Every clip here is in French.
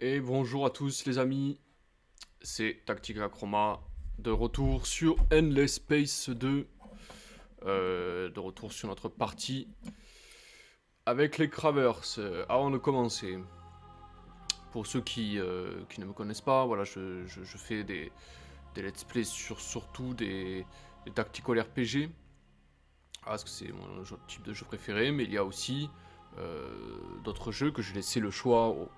Et bonjour à tous les amis, c'est Tactica Chroma, de retour sur Endless Space 2, de retour sur notre partie avec les Cravers. Avant de commencer, pour ceux qui ne me connaissent pas, voilà, je fais des let's play sur surtout des tactical RPG, parce que c'est mon type de jeu préféré, mais il y a aussi d'autres jeux que j'ai laissé le choix aux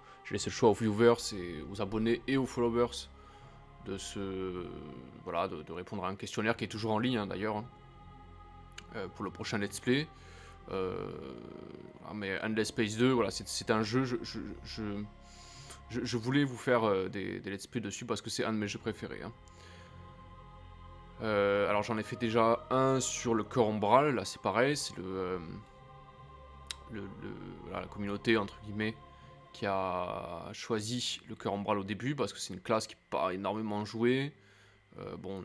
viewers et aux abonnés et aux followers de répondre à un questionnaire qui est toujours en ligne hein, d'ailleurs pour le prochain let's play. Euh, mais Endless Space 2, voilà, c'est un jeu, je voulais vous faire des let's play dessus parce que c'est un de mes jeux préférés. Hein. Alors j'en ai fait déjà un sur le cœur ombral, là c'est pareil, c'est voilà, la communauté entre guillemets qui a choisi le cœur ombral au début parce que c'est une classe qui n'est pas énormément jouée. Bon,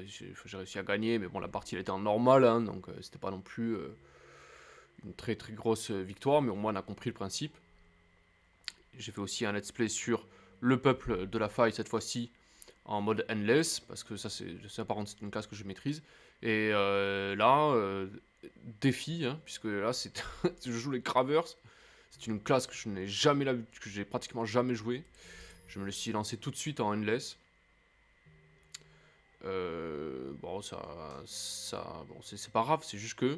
j'ai réussi à gagner, mais bon, la partie elle était en normal, hein, donc c'était pas non plus une très très grosse victoire, mais au moins on a compris le principe. J'ai fait aussi un let's play sur le peuple de la faille cette fois-ci en mode endless, parce que ça par contre c'est une classe que je maîtrise. Et là, défi, hein, puisque là je joue les Cravers, c'est une classe que je n'ai jamais que j'ai pratiquement jamais joué. Je me le suis lancé tout de suite en endless. Bon, bon, c'est pas grave, c'est juste que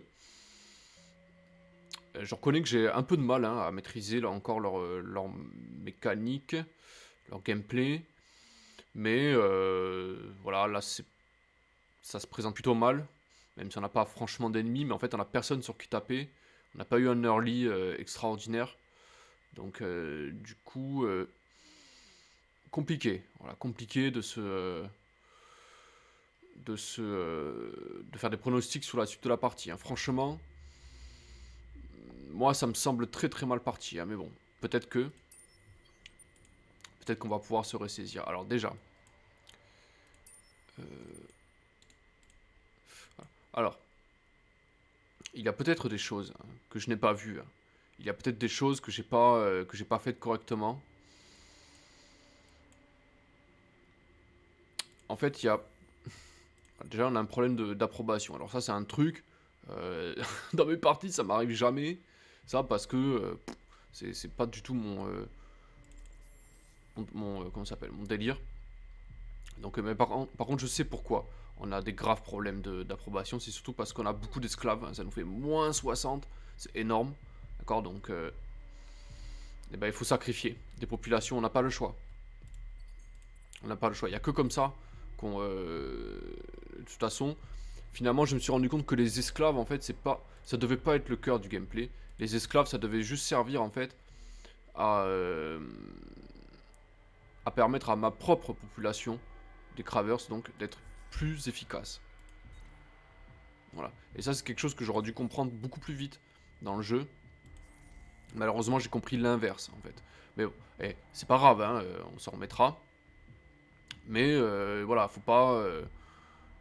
je reconnais que j'ai un peu de mal hein, à maîtriser là encore leur mécanique, leur gameplay, mais voilà, là ça se présente plutôt mal, même si on n'a pas franchement d'ennemis, mais en fait on a personne sur qui taper, on n'a pas eu un early extraordinaire, donc du coup compliqué, voilà, compliqué de faire des pronostics sur la suite de la partie. Hein. Franchement, moi ça me semble très très mal parti, hein, mais bon, peut-être que peut-être qu'on va pouvoir se ressaisir. Alors déjà, alors il y a peut-être des choses hein, que je n'ai pas vues. Hein. Il y a peut-être des choses que j'ai pas faites correctement. En fait, il y a déjà on a un problème d'approbation. Alors ça c'est un truc dans mes parties ça m'arrive jamais. Ça parce que c'est pas du tout comment ça s'appelle mon délire. Donc mais par contre je sais pourquoi. On a des graves problèmes d'approbation, c'est surtout parce qu'on a beaucoup d'esclaves, hein, ça nous fait moins 60, c'est énorme. D'accord, donc eh ben, il faut sacrifier des populations, on n'a pas le choix. On n'a pas le choix. Il n'y a que comme ça qu'on. De toute façon, finalement, je me suis rendu compte que les esclaves, en fait, ça devait pas être le cœur du gameplay. Les esclaves, ça devait juste servir, en fait, à, euh, à permettre à ma propre population, des cravers, donc, d'être plus efficace. Voilà. Et ça, c'est quelque chose que j'aurais dû comprendre beaucoup plus vite dans le jeu. Malheureusement, j'ai compris l'inverse, en fait. Mais bon, c'est pas grave, hein, on s'en remettra. Mais voilà, faut pas.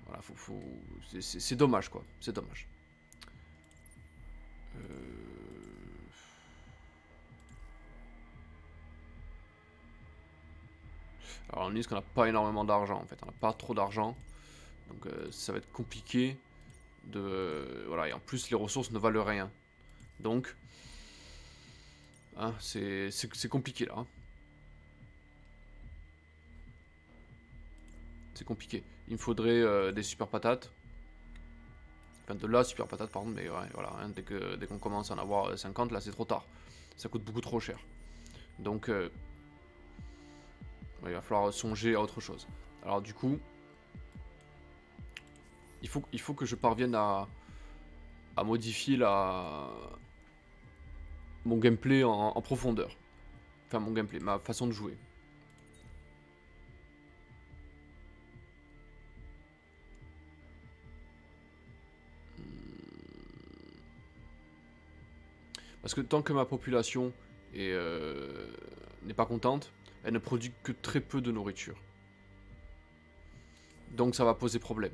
Voilà, c'est dommage, quoi. C'est dommage. Alors, on dit qu'on n'a pas énormément d'argent, en fait. On n'a pas trop d'argent. Donc, ça va être compliqué de. Voilà, et en plus, les ressources ne valent rien. Donc, hein, c'est compliqué, là. Hein. C'est compliqué. Il me faudrait des super patates. Enfin, de la super patate, pardon, mais ouais, voilà. Hein, dès qu'on commence à en avoir 50, là, c'est trop tard. Ça coûte beaucoup trop cher. Donc, il va falloir songer à autre chose. Alors, du coup, il faut que je parvienne à modifier mon gameplay en profondeur. Enfin, mon gameplay, ma façon de jouer. Parce que tant que ma population n'est pas contente, elle ne produit que très peu de nourriture. Donc ça va poser problème.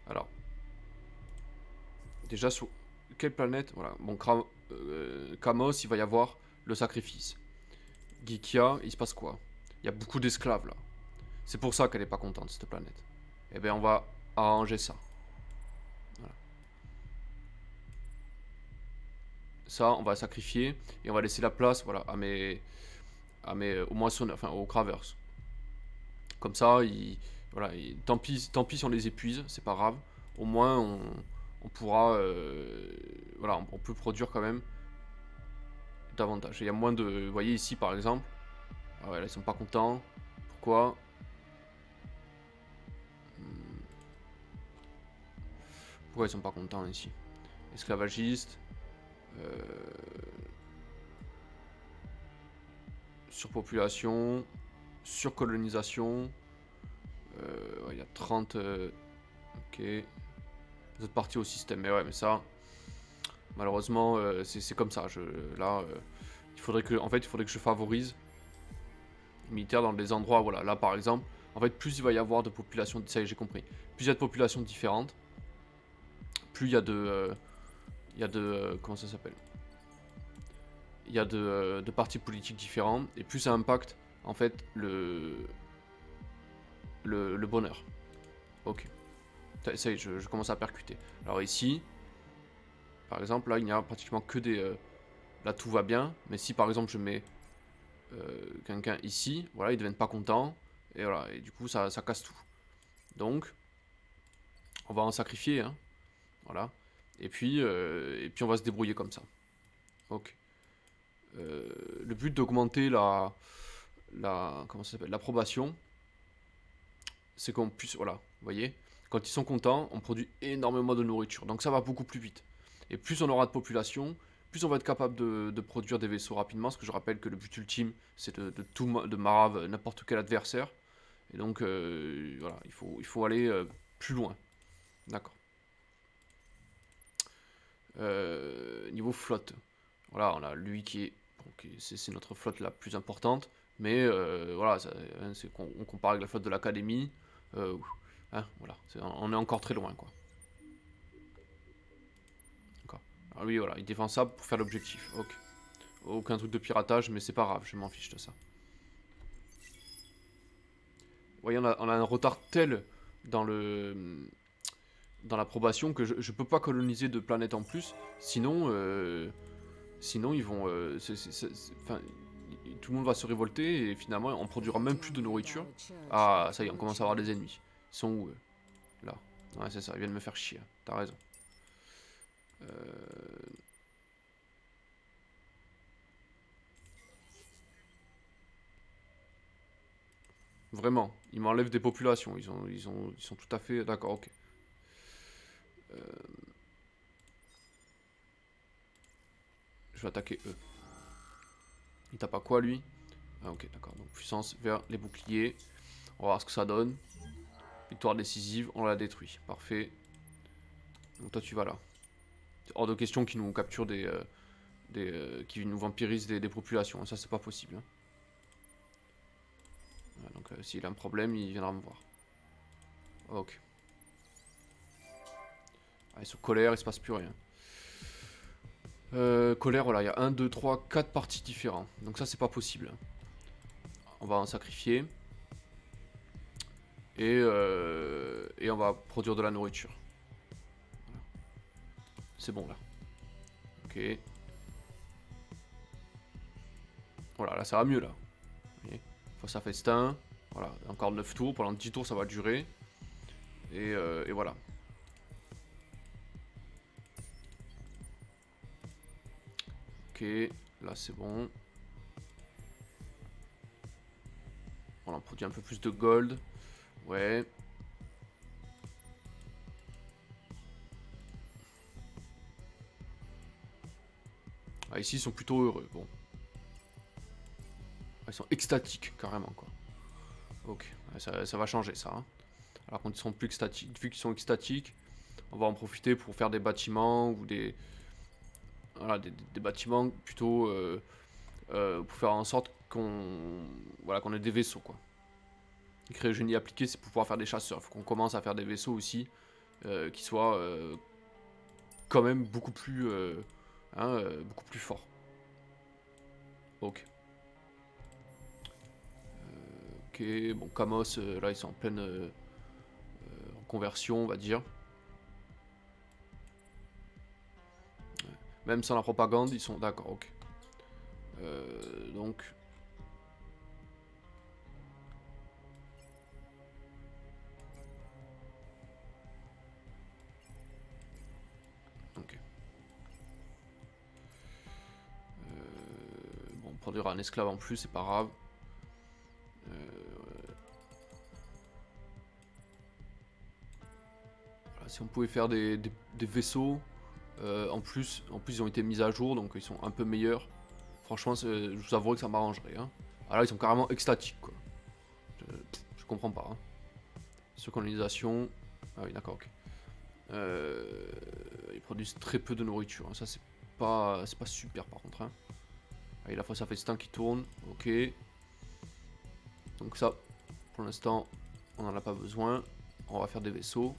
Alors, déjà sur quelle planète? Voilà, bon, Kamos, il va y avoir le sacrifice. Gikia, il se passe quoi? Il y a beaucoup d'esclaves là. C'est pour ça qu'elle est pas contente, cette planète. Eh bien, on va arranger ça. Voilà. Ça, on va sacrifier et on va laisser la place, voilà, aux moissonneurs, enfin aux graveurs. Comme ça, voilà, tant pis si on les épuise, c'est pas grave. Au moins, on pourra, voilà, on peut produire quand même davantage. Il y a moins de, vous voyez ici par exemple, ah ouais, là ils sont pas contents. Pourquoi? Pourquoi ils sont pas contents ici? Esclavagistes, euh, surpopulation, surcolonisation. Ouais, il y a 30. Ok. Vous êtes partis au système. Mais ouais, mais ça, malheureusement, c'est comme ça. Là, il faudrait que je favorise les militaires dans des endroits. Voilà, là par exemple, en fait, plus il va y avoir de populations. Ça y est, j'ai compris. Plus il y a de populations différentes, plus il y a de comment ça s'appelle? Il y a de partis politiques différents et plus ça impacte en fait le bonheur. Ok. Ça y est, je commence à percuter. Alors ici, par exemple, là, il n'y a pratiquement que des... là, tout va bien. Mais si, par exemple, je mets quelqu'un ici, voilà, ils ne deviennent pas contents. Et voilà, et du coup, ça casse tout. Donc, on va en sacrifier, hein. Voilà. Et puis, on va se débrouiller comme ça. Ok. Le but d'augmenter comment ça s'appelle, l'approbation, c'est qu'on puisse, voilà, vous voyez, quand ils sont contents, on produit énormément de nourriture. Donc ça va beaucoup plus vite. Et plus on aura de population, plus on va être capable de produire des vaisseaux rapidement. Parce que je rappelle que le but ultime, c'est de marave n'importe quel adversaire. Et donc, voilà, il faut aller plus loin. D'accord. Niveau flotte. Voilà, on a lui qui est... Bon, c'est notre flotte la plus importante. Mais voilà, hein, on compare avec la flotte de l'académie. Hein, voilà, on est encore très loin, quoi. D'accord. Alors lui, voilà, il défend ça pour faire l'objectif. Ok. Aucun truc de piratage, mais c'est pas grave, je m'en fiche de ça. Vous voyez, on a un retard tel dans dans l'approbation que je peux pas coloniser de planètes en plus, sinon ils vont, enfin, tout le monde va se révolter et finalement on produira même plus de nourriture. Ah, ça y est, on commence à avoir des ennemis. Ils sont où là? Ouais, c'est ça, ils viennent me faire chier. T'as raison. Euh, Vraiment, ils m'enlèvent des populations. Ils sont tout à fait d'accord. Ok. Euh, je vais attaquer eux. Il tape à quoi lui? Ah ok, d'accord. Donc puissance vers les boucliers. On va voir ce que ça donne. Victoire décisive, on l'a détruit. Parfait. Donc toi tu vas là. C'est hors de question qu'ils nous capturent qui nous vampirisent des populations. Ça c'est pas possible, hein. Voilà, donc s'il a un problème, il viendra me voir. Ok. Ah, ils sont colère, il se passe plus rien. Colère, voilà, il y a 1, 2, 3, 4 parties différents. Donc ça c'est pas possible. On va en sacrifier. Et on va produire de la nourriture. Voilà. C'est bon là. Ok. Voilà, là ça va mieux là. Face à festin. Voilà, encore 9 tours. Pendant 10 tours ça va durer. Et voilà. Ok, là c'est bon. On en produit un peu plus de gold. Ouais. Ah, ici ils sont plutôt heureux. Bon. Ils sont extatiques carrément quoi. Ok, ça va changer ça, hein. Alors quand ils sont plus extatiques, vu qu'ils sont extatiques, on va en profiter pour faire des bâtiments ou voilà, des bâtiments plutôt pour faire en sorte qu'on ait des vaisseaux quoi. Créer le génie appliqué, c'est pour pouvoir faire des chasseurs. Il faut qu'on commence à faire des vaisseaux aussi qui soit quand même beaucoup plus fort. Ok. Ok, bon, Kamos, là ils sont en pleine conversion, on va dire. Même sans la propagande, ils sont d'accord, ok. Donc... Ok. Bon, produire un esclave en plus, c'est pas grave. Voilà, si on pouvait faire des vaisseaux, en plus ils ont été mis à jour, donc ils sont un peu meilleurs. Franchement, je vous avouerai que ça m'arrangerait. Hein. Ah là, ils sont carrément extatiques, quoi. Je comprends pas. Hein. Surcolonisation. Ah oui, d'accord, ok. Ils produisent très peu de nourriture. Hein. Ça, c'est pas super, par contre. Hein. Allez, la fois, ça fait ce temps qui tourne. Ok. Donc ça, pour l'instant, on n'en a pas besoin. On va faire des vaisseaux.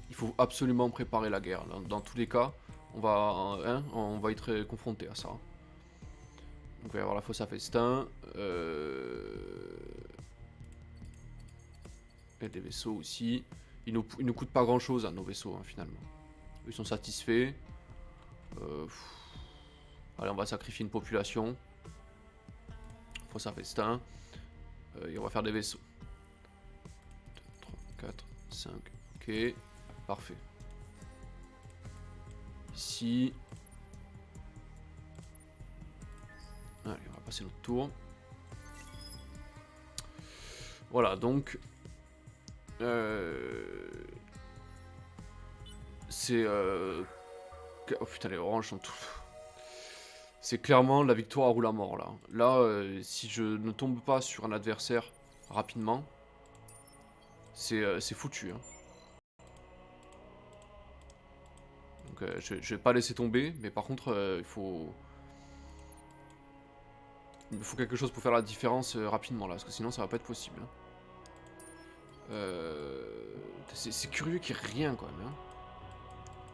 Il faut absolument préparer la guerre. Dans tous les cas, on va être confronté à ça. Donc il va y avoir la fosse à festin. Et des vaisseaux aussi. Ils nous coûtent pas grand chose, hein, nos vaisseaux, hein, finalement. Ils sont satisfaits. Allez, on va sacrifier une population. Fosse à festin. Et on va faire des vaisseaux. 2, 3, 4, 5. Ok. Parfait. Ici. Allez, on va passer notre tour. Voilà, donc... c'est... Oh putain, les oranges sont tout... C'est clairement la victoire ou la mort, là. Là, si je ne tombe pas sur un adversaire rapidement, c'est foutu. Hein. Donc, je vais pas laisser tomber, mais par contre, il me faut quelque chose pour faire la différence rapidement, là, parce que sinon, ça va pas être possible. Hein. C'est curieux qu'il n'y ait rien, quand même. Hein.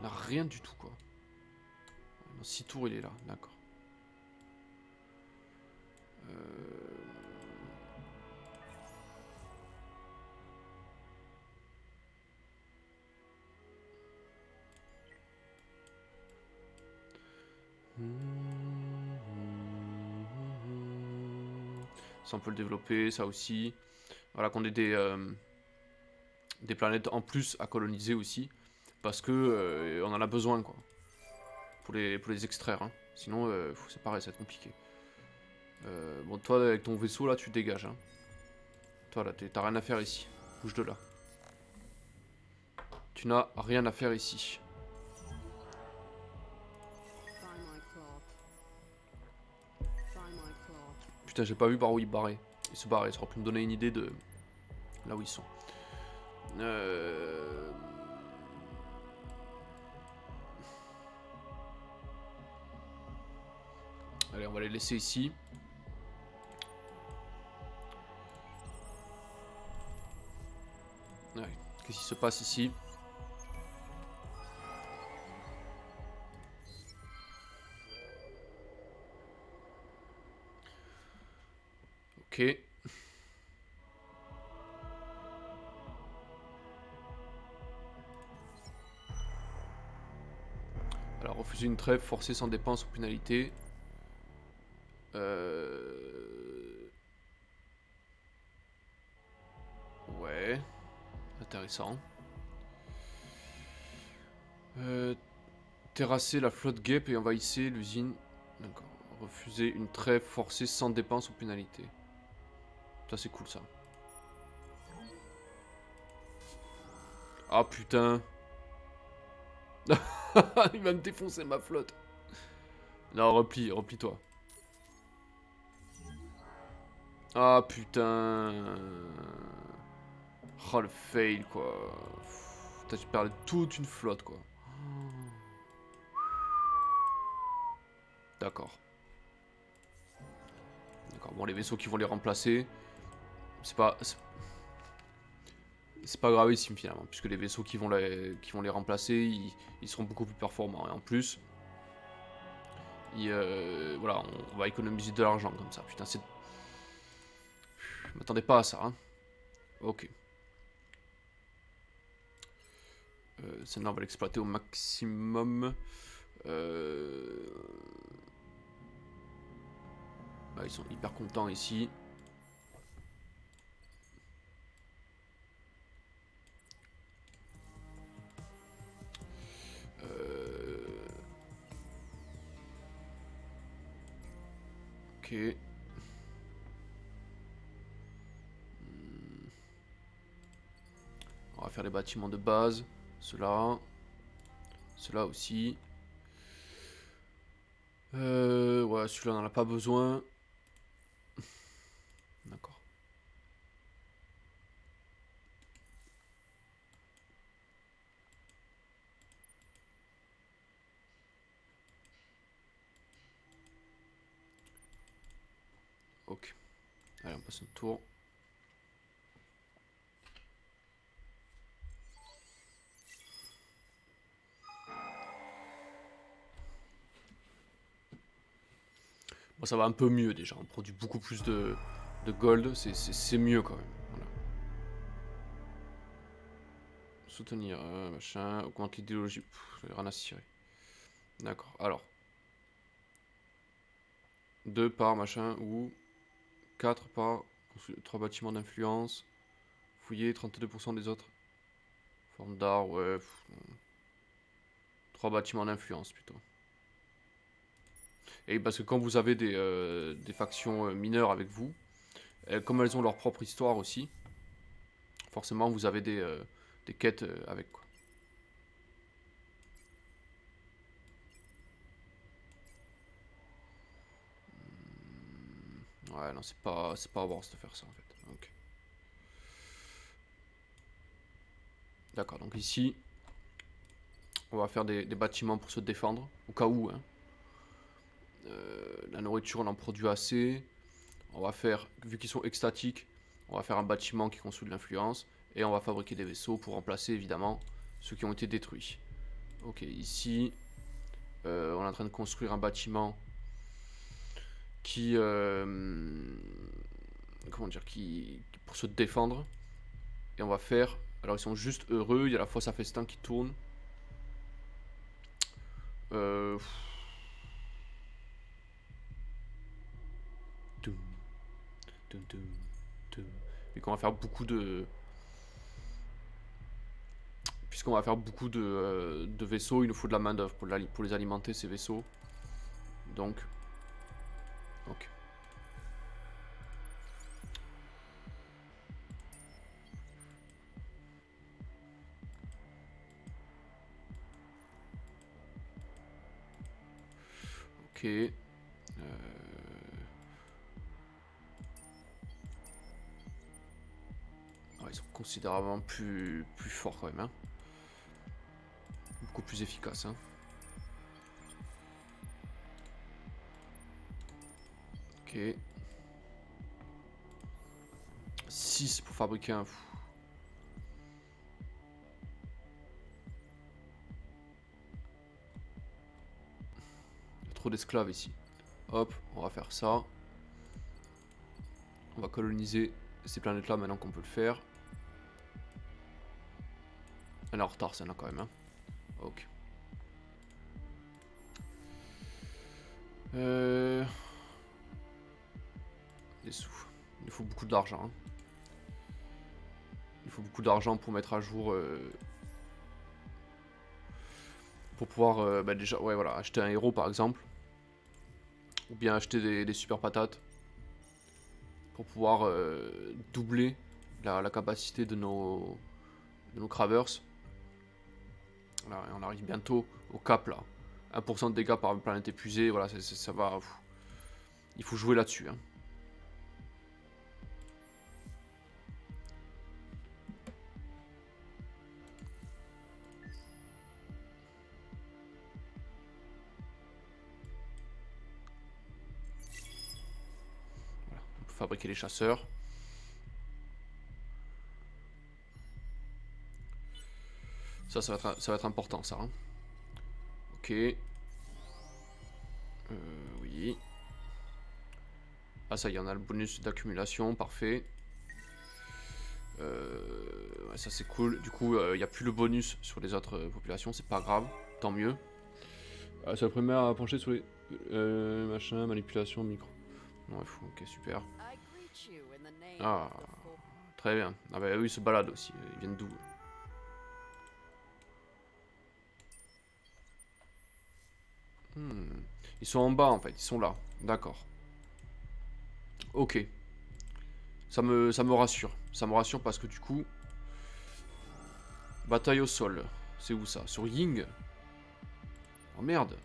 On n'a rien du tout, quoi. Dans 6 tours, il est là, d'accord. Ça, on peut le développer, ça aussi. Voilà, qu'on ait des planètes en plus à coloniser aussi. Parce que on en a besoin, quoi. Pour les extraire. Hein. Sinon, c'est pareil, ça va être compliqué. Bon, toi, avec ton vaisseau, là, tu dégages. Hein. Toi, là, t'as rien à faire ici. Bouge de là. Tu n'as rien à faire ici. Putain, j'ai pas vu par où ils barraient. Ils se barraient, ça aurait pu me donner une idée de là où ils sont. Allez, on va les laisser ici. Ouais. Qu'est-ce qui se passe ici? Ok. Alors, refuser une trêve, forcer sans dépense ou pénalité. Ouais. Intéressant. Terrasser la flotte guêpe et envahissez l'usine. D'accord. Refuser une trêve forcée sans dépense ou pénalité. Ça, c'est cool, ça. Ah, putain. Il va me défoncer ma flotte. Non, replie-toi. Ah, putain. Oh, le fail, quoi. Putain, tu perds toute une flotte, quoi. D'accord. D'accord, bon, les vaisseaux qui vont les remplacer, c'est pas... c'est pas gravissime finalement, puisque les vaisseaux qui vont les remplacer, ils seront beaucoup plus performants. Et en plus, voilà, on va économiser de l'argent comme ça. Putain, c'est... Je m'attendais pas à ça, hein. Ok. Celle-là, on va l'exploiter au maximum. Bah, ils sont hyper contents ici. Ok. On va faire les bâtiments de base. Ceux-là. Ceux-là aussi. Ouais, celui-là, on n'en a pas besoin. D'accord. Ok. Allez, on passe un tour. Bon, ça va un peu mieux déjà. On produit beaucoup plus de gold. C'est mieux quand même. Voilà. Soutenir, machin. Augmente l'idéologie. J'en ai rien à cirer. D'accord. Alors. 2 par machin ou 4 par 3 bâtiments d'influence. Fouiller 32% des autres. Forme d'art, ouais. 3 bâtiments d'influence plutôt. Et parce que quand vous avez des factions mineures avec vous, comme elles ont leur propre histoire aussi, forcément vous avez des quêtes avec quoi. Ouais, non, c'est pas à voir de faire ça en fait. Ok. D'accord, donc ici, on va faire des bâtiments pour se défendre, au cas où. Hein. La nourriture, on en produit assez. On va faire, vu qu'ils sont extatiques, on va faire un bâtiment qui construit de l'influence. Et on va fabriquer des vaisseaux pour remplacer évidemment ceux qui ont été détruits. Ok, ici, on est en train de construire un bâtiment qui, comment dire, qui pour se défendre. Et on va faire, alors ils sont juste heureux, il y a la fosse à festin qui tourne. Euh, Toum, toum, toum, toum. Et qu'on va faire beaucoup de, puisqu'on va faire beaucoup de vaisseaux, il nous faut de la main d'œuvre pour les alimenter ces vaisseaux. Donc, ok. Ok. Ouais, ils sont considérablement plus forts quand même. Hein. Beaucoup plus efficaces. Hein. Ok. 6 pour fabriquer un... Il y a trop d'esclaves ici. Hop, on va faire ça. On va coloniser ces planètes-là maintenant qu'on peut le faire. Elle est en retard celle-là quand même. Hein. Ok. Des sous. Il faut beaucoup d'argent. Hein. Il faut beaucoup d'argent pour mettre à jour... pour pouvoir bah déjà ouais, voilà, acheter un héros par exemple. Ou bien acheter des super patates. Pour pouvoir doubler la capacité de nos cravers. Voilà, et on arrive bientôt au cap là. 1% de dégâts par planète épuisée, voilà, ça va. Pff. Il faut jouer là-dessus. Hein. Voilà. On peut fabriquer les chasseurs. Ça va être important, ça. Hein. Ok. Oui. Ah, ça y est, on a le bonus d'accumulation, parfait. Ouais, ça c'est cool. Du coup, il n'y a plus le bonus sur les autres populations, c'est pas grave, tant mieux. C'est la première à pencher sur les machin, manipulation, micro. Non, il faut, ok, super. Ah, très bien. Ah bah oui, ils se baladent aussi, ils viennent d'où? Ils sont en bas en fait, ils sont là, d'accord. Ok, ça me rassure. Ça me rassure parce que du coup, bataille au sol. C'est où ça? Sur Ying? Oh merde.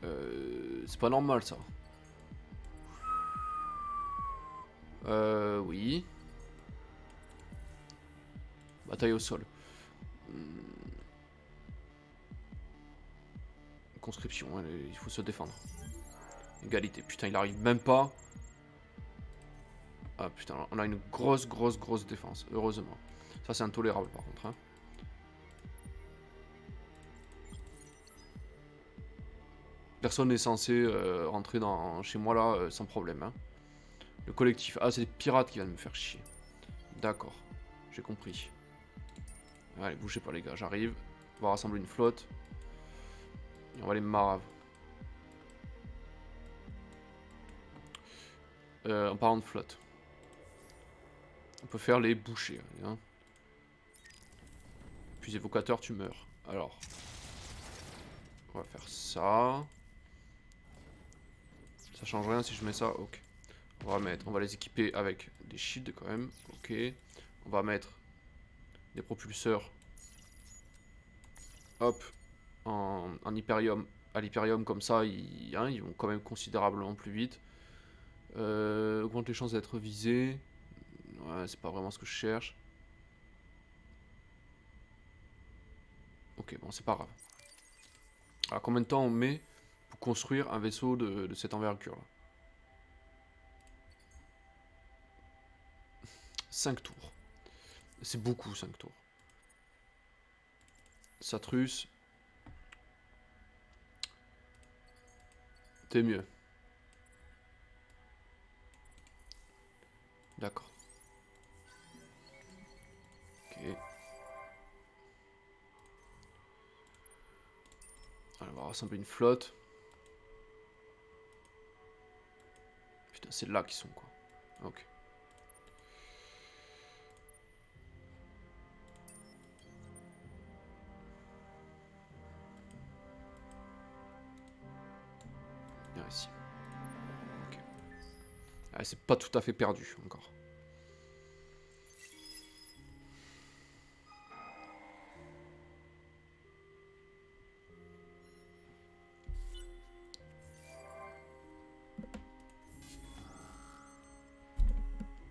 C'est pas normal ça. Oui. Bataille au sol. Conscription, il faut se défendre. Égalité. Putain, il arrive même pas. Ah putain, on a une grosse défense. Heureusement. Ça, c'est intolérable par contre. Hein. Personne n'est censé rentrer chez moi là sans problème. Hein. Le collectif. Ah, c'est les pirates qui viennent me faire chier. D'accord. J'ai compris. Allez, bougez pas les gars, j'arrive. On va rassembler une flotte. Et on va les marave. En parlant de flotte. On peut faire les bouchers. Hein. Puis évocateur, tu meurs. Alors. On va faire ça. Ça change rien si je mets ça. Ok. On va les équiper avec des shields quand même. Ok. On va mettre des propulseurs. Hop. En hyperium. À l'hyperium comme ça, ils vont quand même considérablement plus vite. Augmente les chances d'être visés. Ouais, c'est pas vraiment ce que je cherche. Ok, bon, c'est pas grave. Alors, combien de temps on met pour construire un vaisseau de cette envergure là? 5 tours. C'est beaucoup, 5 tours. Satrus. T'es mieux. D'accord. Ok. Alors, on va rassembler une flotte. Putain, c'est là qu'ils sont quoi. Ok. Viens ici. Ok. Ah, c'est pas tout à fait perdu encore.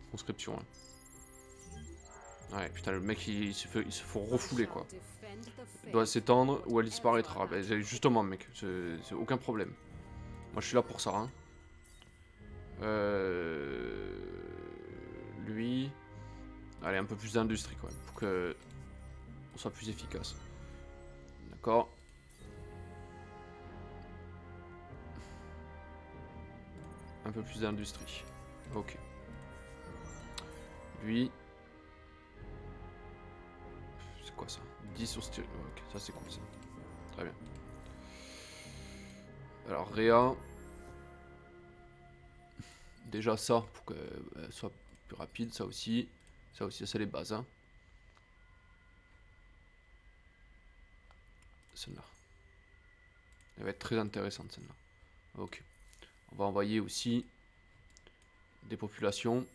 Conscription, hein. Ouais, putain, le mec, il se faut refouler, quoi. Il doit s'étendre ou elle disparaîtra. Bah, justement, mec, c'est aucun problème. Moi, je suis là pour ça, hein. Lui... Allez, un peu plus d'industrie, quand même, pour que on soit plus efficace. D'accord. Un peu plus d'industrie. Ok. Lui... C'est quoi ça? 10 sur stylo. Ok, ça c'est cool ça. Très bien. Alors Réa. Déjà ça, pour qu'elle soit plus rapide, ça aussi. Ça aussi, c'est les bases. Hein. Celle-là. Elle va être très intéressante celle-là. Ok. On va envoyer aussi des populations.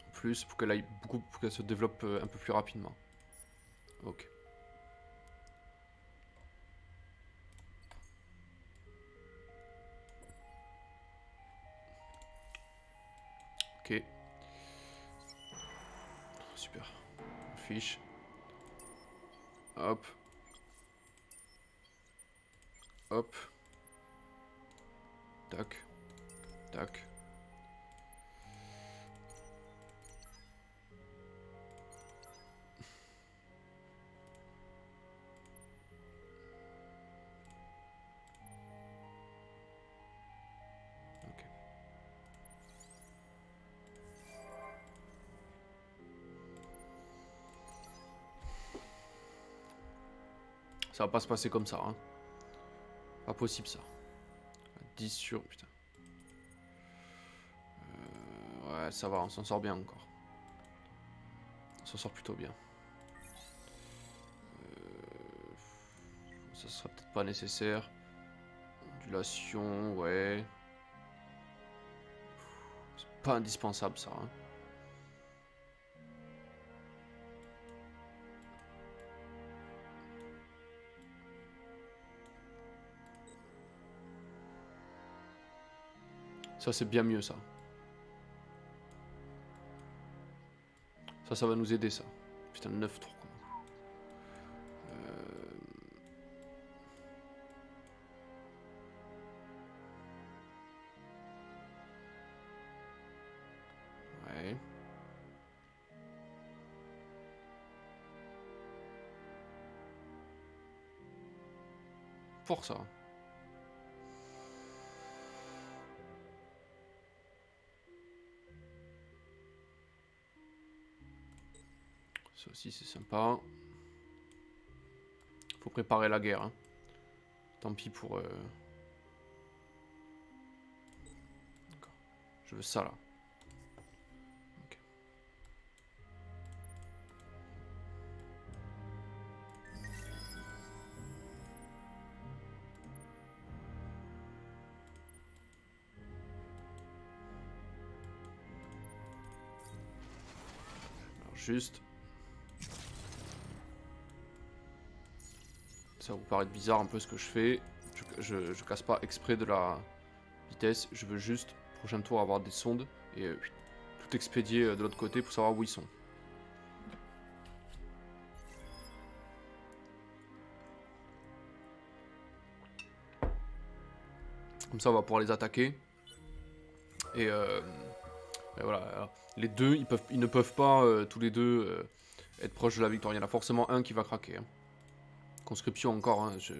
En plus, pour qu'elle aille beaucoup, pour qu'elle se développe un peu plus rapidement. Ok. Ok. Super. On fiche. Hop. Hop. Tac. Tac. Ça va pas se passer comme ça. Hein. Pas possible ça. 10 sur... Putain. Ouais, ça va, on s'en sort bien encore. On s'en sort plutôt bien. Ça sera peut-être pas nécessaire. Ondulation, ouais. C'est pas indispensable ça. Hein. Ça c'est bien mieux ça. Ça va nous aider ça. Putain, 9 tours. Ouais. Pour ça. Ça aussi c'est sympa. Faut préparer la guerre. Hein. Tant pis pour... D'accord. Je veux ça là. Okay. Alors juste... Ça va vous paraître bizarre un peu ce que je fais. Je casse pas exprès de la vitesse. Je veux juste, prochain tour, avoir des sondes et tout expédier de l'autre côté pour savoir où ils sont. Comme ça, on va pouvoir les attaquer. Et voilà. Alors, les deux, ils ne peuvent pas tous les deux être proches de la victoire. Il y en a forcément un qui va craquer. Hein. Conscription encore. Hein, c'est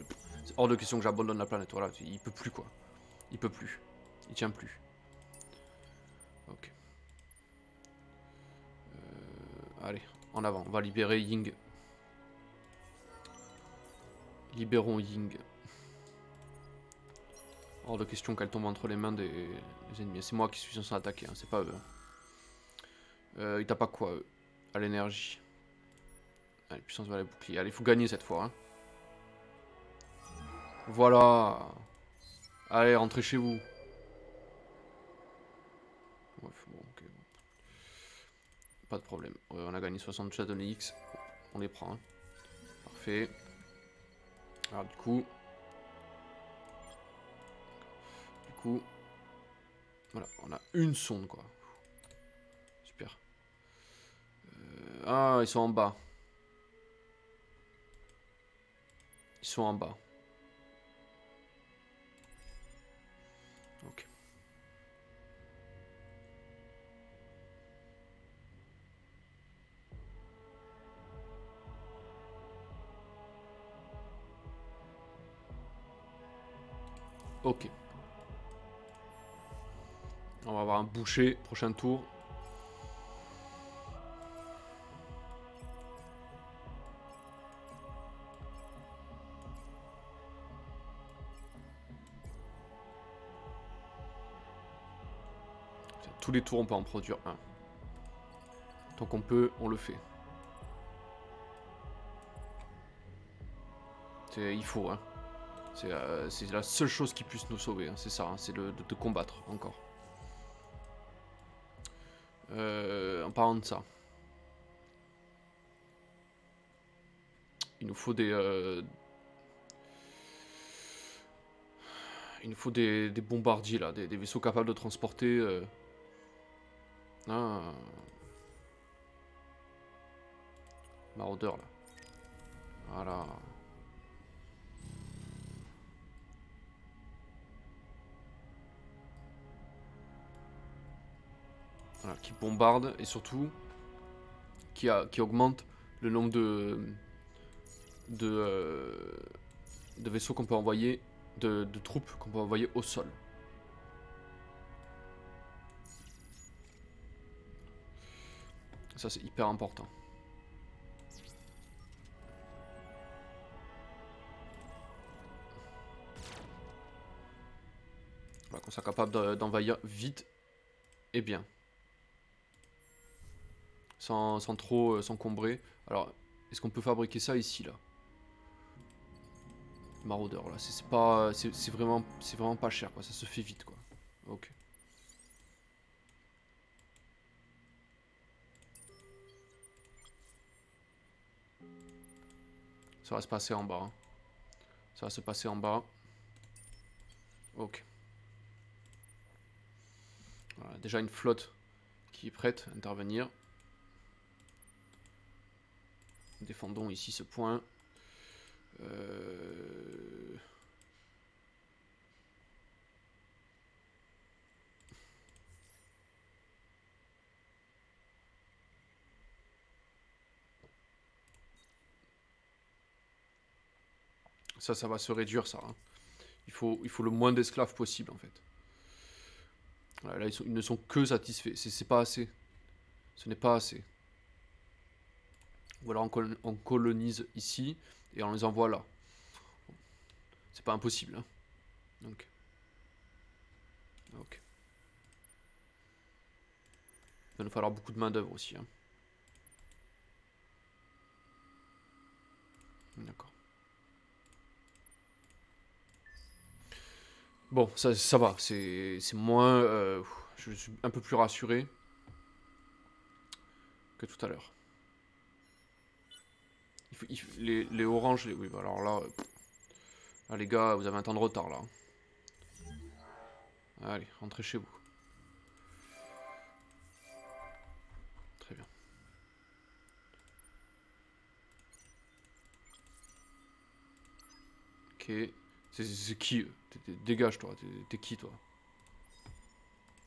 hors de question que j'abandonne la planète. Voilà, il peut plus quoi. Il peut plus. Il tient plus. Ok. Allez, en avant. On va libérer Ying. Libérons Ying. Hors de question qu'elle tombe entre les mains des ennemis. C'est moi qui suis censé attaquer, hein, c'est pas eux. Ils tapent à quoi eux? À l'énergie. Allez, puissance valet bouclier. Allez, il faut gagner cette fois. Hein. Voilà. Allez, rentrez chez vous. Ouais, bon, ok. Pas de problème. On a gagné 60 Shadow X. On les prend. Hein. Parfait. Alors du coup... Voilà, on a une sonde quoi. Super. Ah, ils sont en bas. Ils sont en bas. Ok. Ok. On va avoir un boucher, prochain tour. Tous les tours, on peut en produire un. Tant qu'on peut, on le fait. Il faut, hein. C'est la seule chose qui puisse nous sauver, hein. C'est ça, hein. C'est de combattre, encore. En parlant de ça. Il nous faut des... Il nous faut des bombardiers, là. Des vaisseaux capables de transporter... Ah... Maraudeur, là. Voilà. Voilà, qui bombarde et surtout qui augmente le nombre de vaisseaux qu'on peut envoyer, de troupes qu'on peut envoyer au sol. Ça c'est hyper important. capable d'envahir vite et bien. Sans trop s'encombrer. Alors, est-ce qu'on peut fabriquer ça ici, là? Maraudeur, là. C'est vraiment pas cher, quoi. Ça se fait vite, quoi. Ok. Ça va se passer en bas. Hein. Ça va se passer en bas. Ok. Voilà, déjà une flotte qui est prête à intervenir. Défendons ici ce point. Ça va se réduire, ça. Hein. Il faut le moins d'esclaves possible, en fait. Voilà, là, ils ne sont que satisfaits. C'est pas assez. Ce n'est pas assez. Ou alors on colonise ici et on les envoie là. C'est pas impossible. Hein. Donc. Ok. Il va nous falloir beaucoup de main d'œuvre aussi. Hein. D'accord. Bon, ça va. C'est moins... je suis un peu plus rassuré que tout à l'heure. Les oranges... oui, bah alors là... Ah, les gars, vous avez un temps de retard là. Allez, rentrez chez vous. Très bien. Ok. C'est qui eux? Dégage toi. T'es qui toi?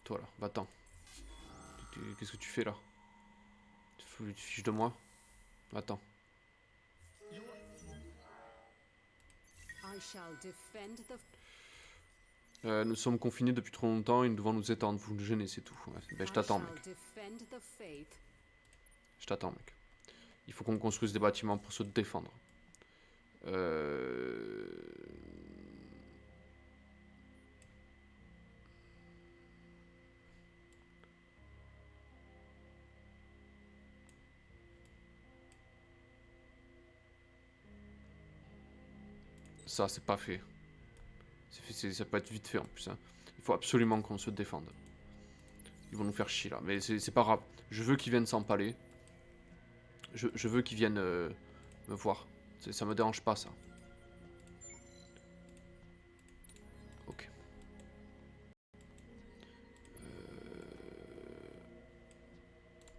Toi là, va-t'en. Qu'est-ce que tu fais là? Tu te fiches de moi? Attends. Nous sommes confinés depuis trop longtemps et nous devons nous étendre. Vous nous gênez, c'est tout. Ouais. Ben, je t'attends, mec. Je t'attends, mec. Il faut qu'on construise des bâtiments pour se défendre. Ça, c'est pas fait. Ça peut être vite fait en plus. Hein. Il faut absolument qu'on se défende. Ils vont nous faire chier là. Mais c'est pas grave. Je veux qu'ils viennent s'empaler. Je veux qu'ils viennent me voir. Ça me dérange pas ça. Ok.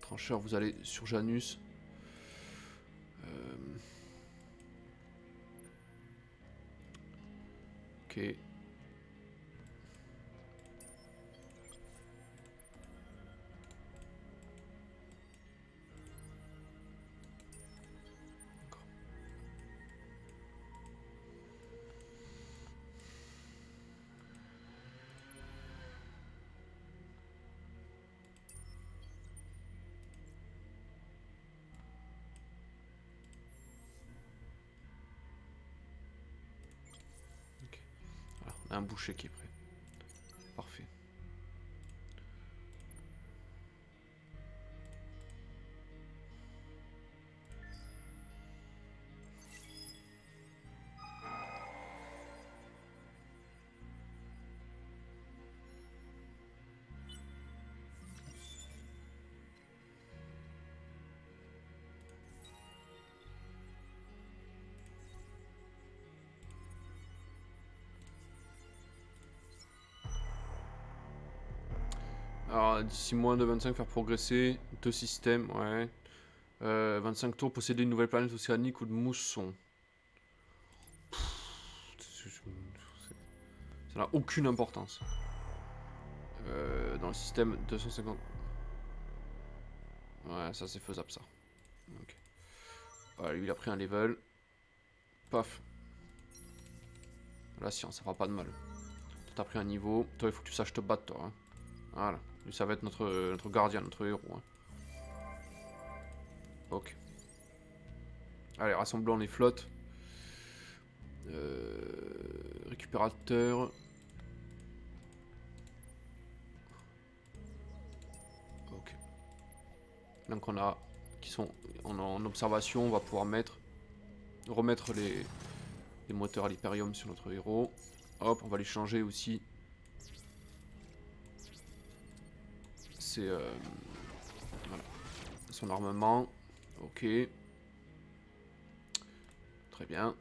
Trancheur, vous allez sur Janus. Ok. Voilà, on a un boucher qui est prêt. Parfait. Alors, d'ici moins de 25, faire progresser 2 systèmes, ouais. 25 tours, posséder une nouvelle planète océanique ou de mousson. Ça n'a aucune importance. Dans le système 250. Ouais, ça c'est faisable ça. Ok. Voilà, lui il a pris un level. Paf. La science, ça fera pas de mal. Toi t'as pris un niveau. Toi il faut que tu saches te battre toi. Hein. Voilà. Lui ça va être notre gardien, notre héros. Hein. Ok. Allez, rassemblons les flottes. Récupérateur. Donc on a qui sont en observation, on va pouvoir remettre les moteurs à l'hyperium sur notre héros. Hop, on va les changer aussi. C'est voilà. Son armement. Ok. Très bien.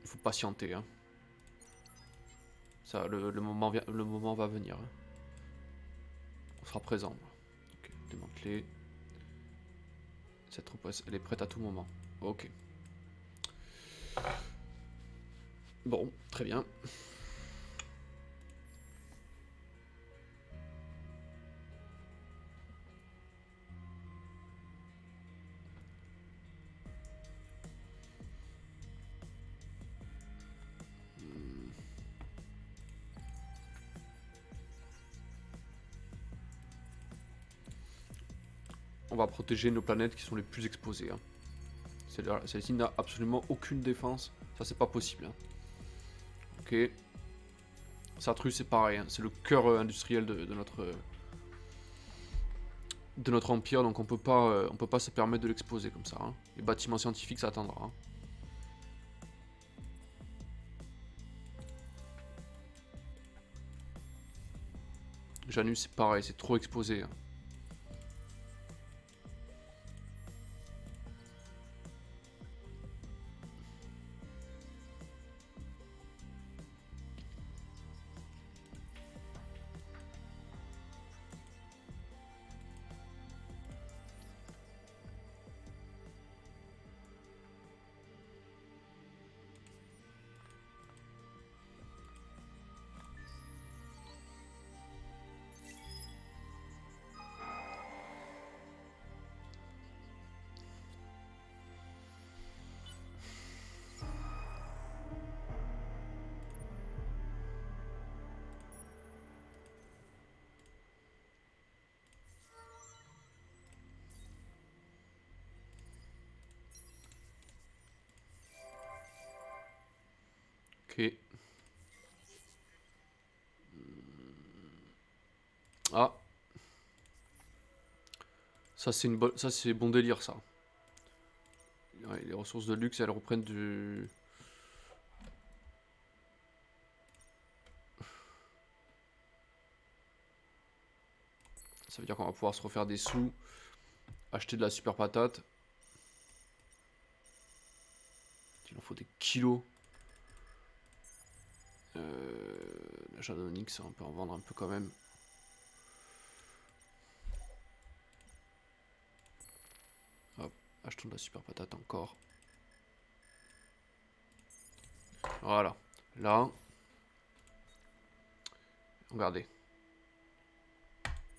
Il faut patienter. Hein. Ça, le moment va venir. Hein. On sera présent. Ok, démanteler. Cette troupe, elle est prête à tout moment. Ok. Bon, très bien. On va protéger nos planètes qui sont les plus exposées. Hein. Celle-ci n'a absolument aucune défense. Ça, c'est pas possible. Hein. Ok. Sartrus, c'est pareil. Hein. C'est le cœur industriel de notre empire. Donc, on peut pas se permettre de l'exposer comme ça. Hein. Les bâtiments scientifiques, ça attendra. Hein. Janus, c'est pareil. C'est trop exposé. Hein. Ok. Ah. Ça, c'est bon délire, ça. Ouais, les ressources de luxe, elles reprennent du... Ça veut dire qu'on va pouvoir se refaire des sous, acheter de la super patate. Il en faut des kilos. L'achat d'Onyx, on peut en vendre un peu quand même. Hop, achetons de la super patate encore. Voilà. Là. Regardez.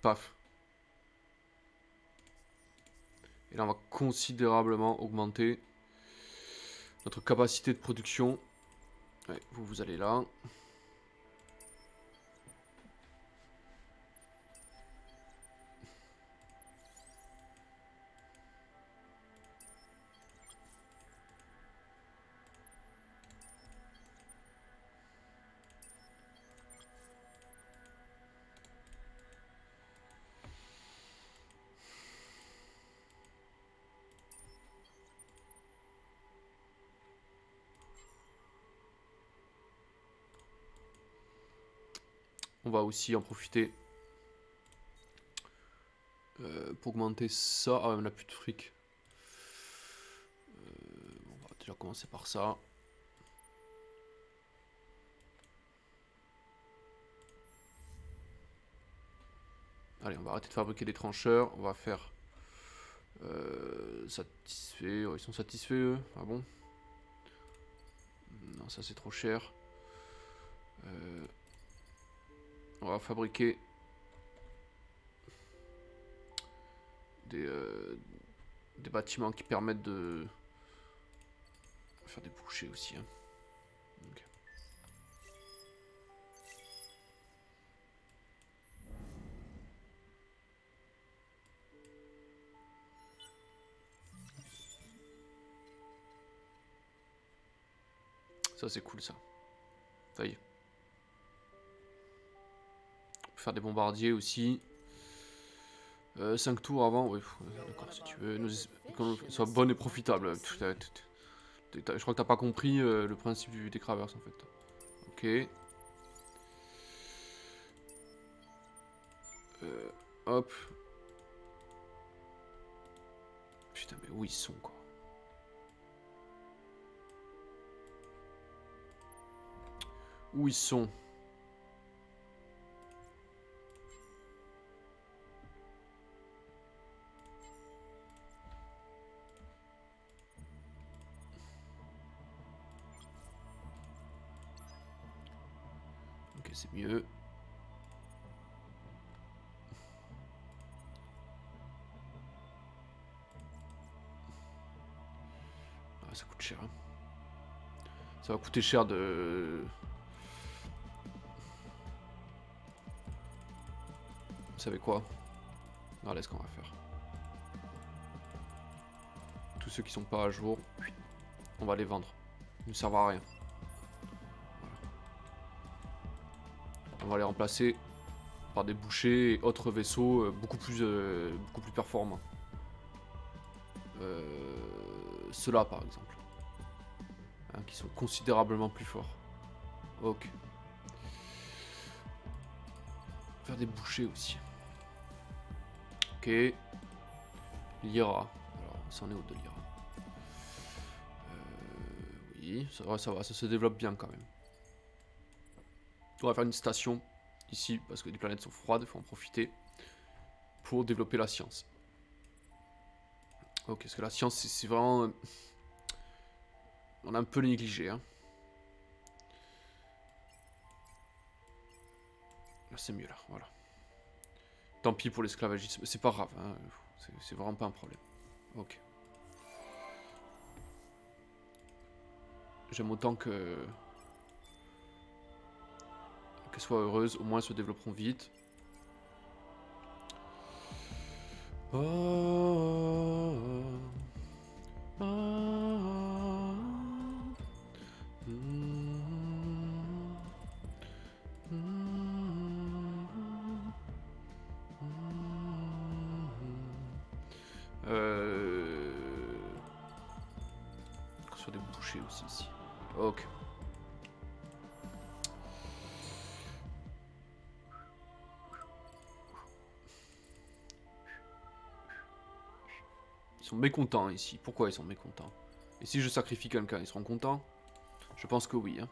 Paf. Et là, on va considérablement augmenter notre capacité de production. Ouais, vous allez là. On va aussi en profiter pour augmenter ça. Ah, on n'a plus de fric. On va déjà commencer par ça. Allez, on va arrêter de fabriquer des trancheurs. On va faire... satisfait. Oh, ils sont satisfaits, eux. Ah bon? Non, ça c'est trop cher. On va fabriquer des bâtiments qui permettent de faire des bouchers aussi. Hein. Okay. Ça c'est cool ça. Ça y est. On peut faire des bombardiers aussi. 5 tours avant, oui, d'accord, si tu veux, qu'on soit bonne et profitable. Je crois que t'as pas compris le principe des Cravers en fait. Ok. Hop. Putain, mais où ils sont quoi? Où ils sont? Ok, c'est mieux. Ah, ça coûte cher. Hein. Ça va coûter cher de... Vous savez quoi? Regardez ce qu'on va faire. Tous ceux qui sont pas à jour, on va les vendre. Ils ne servent à rien. Voilà. On va les remplacer par des bouchers et autres vaisseaux beaucoup plus performants. Ceux-là par exemple. Hein, qui sont considérablement plus forts. Ok. Faire des bouchers aussi. Ok. Lyra. Alors, ça en est où de Lyra? Oui, ça va, ça se développe bien quand même. On va faire une station ici, parce que les planètes sont froides, il faut en profiter. Pour développer la science. Ok, parce que la science, c'est vraiment... on a un peu négligé, hein. Là, c'est mieux, là, voilà. Tant pis pour l'esclavagisme, c'est pas grave, hein. C'est vraiment pas un problème. Ok. J'aime autant que... qu'elles soient heureuses, au moins elles se développeront vite. Oh, oh, oh, Sur des bouchers aussi ici. Ok. Ils sont mécontents ici. Pourquoi ils sont mécontents? Et si je sacrifie quelqu'un, ils seront contents? Je pense que oui. Hein.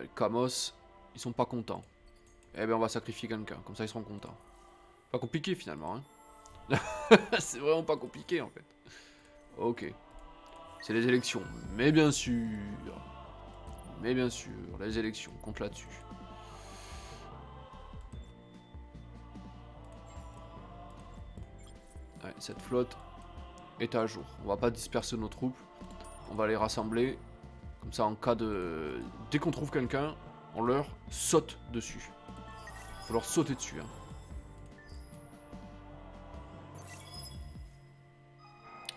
Les Kamos, ils sont pas contents. Eh bien, on va sacrifier quelqu'un. Comme ça, ils seront contents. Pas compliqué finalement. Hein. C'est vraiment pas compliqué en fait. Ok. C'est les élections. Mais bien sûr. Mais bien sûr, les élections. On compte là-dessus. Ouais, cette flotte est à jour. On va pas disperser nos troupes. On va les rassembler. Comme ça, en cas de... dès qu'on trouve quelqu'un, on leur saute dessus. Faut leur sauter dessus. Hein.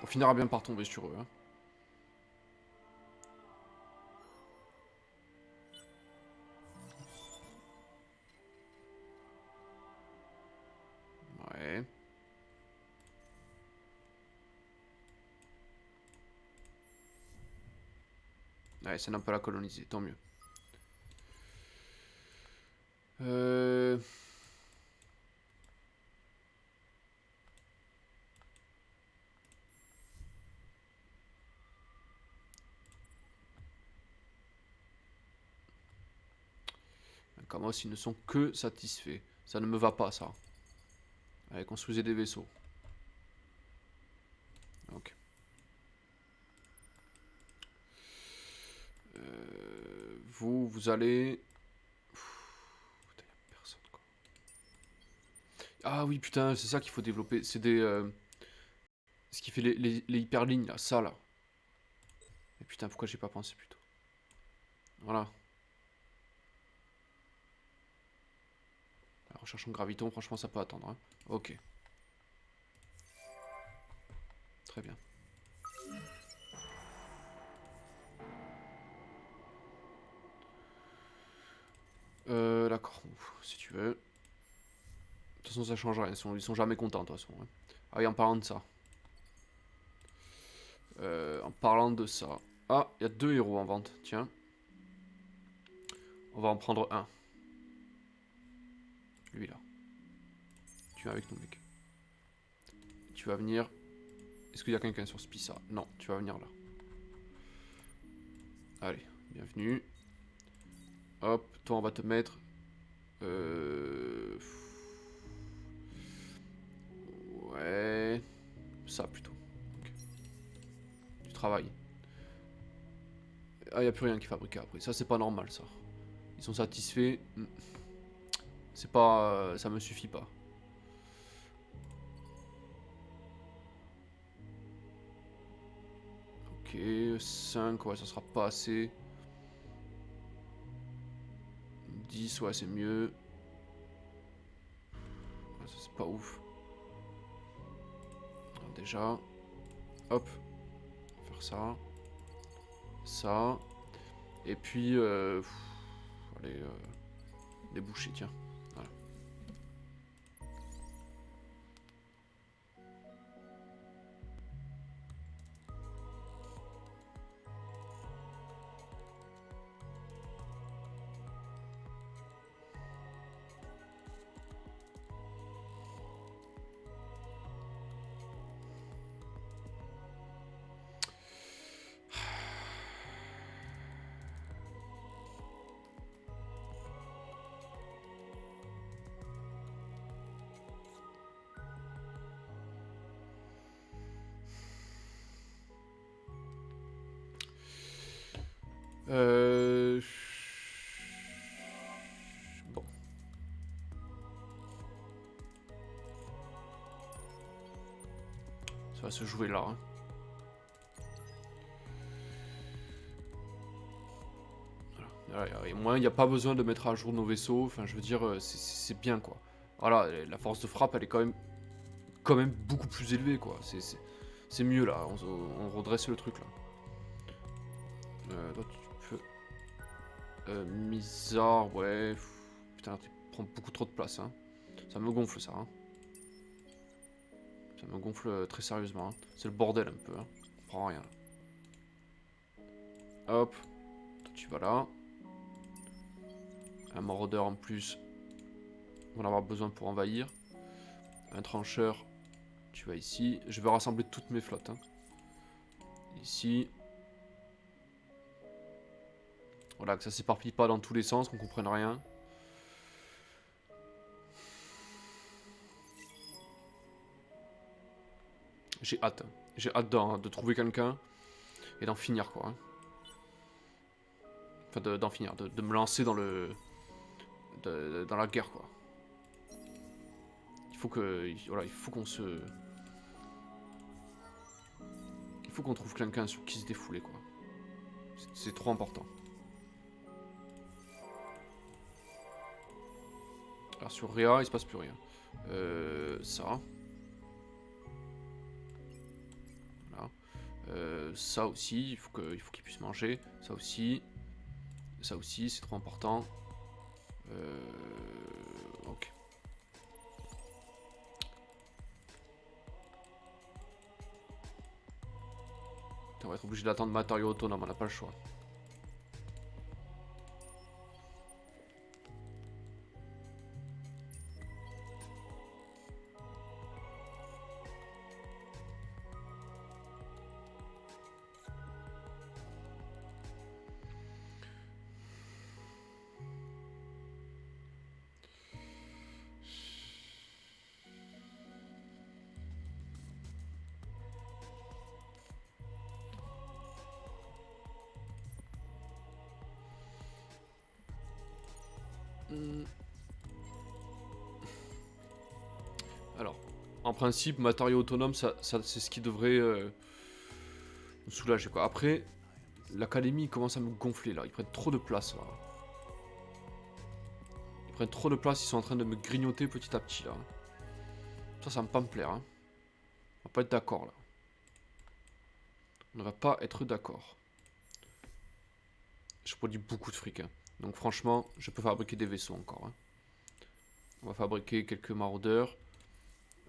On finira bien par tomber sur eux. Hein. Ouais. Ouais, ça n'a pas la coloniser, tant mieux. Euh... Comment s'ils ne sont que satisfaits. Ça ne me va pas, ça. Allez, construisez des vaisseaux. Ok. Vous allez... Putain, y a personne, quoi. Ah oui, putain, c'est ça qu'il faut développer. C'est des... Ce qui fait les hyperlignes, là. Ça, là. Mais putain, pourquoi j'ai pas pensé plus tôt? Voilà. La recherche en graviton, franchement, ça peut attendre. Hein. Ok. Très bien. D'accord. Si tu veux. toute façon, ça change rien. Ils sont jamais contents, de toute façon. Hein. Ah oui, en parlant de ça. En parlant de ça. Ah, il y a 2 héros en vente. Tiens. On va en prendre un. Lui, là. Tu viens avec nous, mec. Tu vas venir. Est-ce qu'il y a quelqu'un sur ce pissa? Non, tu vas venir là. Allez, bienvenue. Hop, toi, on va te mettre... Ouais... Ça, plutôt. Okay. Du travail. Ah, il n'y a plus rien qui est fabriqué après. Ça, c'est pas normal, ça. Ils sont satisfaits. C'est pas... ça me suffit pas. Ok, 5, ouais, ça sera pas assez. 10, ouais, c'est mieux. Ouais, ça, c'est pas ouf. Alors, déjà, hop, on va faire ça. Ça. Et puis, allez, les bouchées, tiens. Voilà. Euh... Bon. Ça va se jouer là. Hein. Voilà. Et moi, il n'y a pas besoin de mettre à jour nos vaisseaux. Enfin, je veux dire, c'est bien, quoi. Voilà, la force de frappe, elle est quand même beaucoup plus élevée, quoi. C'est mieux, là. On redresse le truc, là. Toi, tu peux... Misard, ouais. Putain, tu prends beaucoup trop de place, hein. Ça me gonfle, ça, hein. Ça me gonfle très sérieusement. Hein. C'est le bordel, un peu, hein. On prend rien, là. Hop. Toi, tu vas là. Un maraudeur en plus. On va en avoir besoin pour envahir. Un trancheur. Tu vas ici. Je vais rassembler toutes mes flottes, hein. Ici. Voilà, que ça s'éparpille pas dans tous les sens, qu'on comprenne rien. J'ai hâte. Hein. J'ai hâte de trouver quelqu'un et d'en finir, quoi. Hein. Enfin, d'en finir, de me lancer dans le... dans la guerre, quoi. Il faut que... Voilà, il faut qu'on se... Il faut qu'on trouve quelqu'un sur qui se défouler, quoi. C'est trop important. Alors sur Réa, il se passe plus rien. Ça. Voilà. Ça aussi, il faut qu'il puisse manger. Ça aussi. Ça aussi, c'est trop important. Ok. On va être obligé d'attendre matériaux autonomes, on n'a pas le choix. Alors, en principe, matériaux autonomes, ça c'est ce qui devrait me soulager, quoi. Après, l'académie commence à me gonfler, là. Ils prennent trop de place, là. Ils prennent trop de place, ils sont en train de me grignoter petit à petit, là. Ça va pas me plaire, hein. On va pas être d'accord, là. On ne va pas être d'accord. Je produis beaucoup de fric, hein. Donc franchement, je peux fabriquer des vaisseaux encore, hein. On va fabriquer quelques maraudeurs.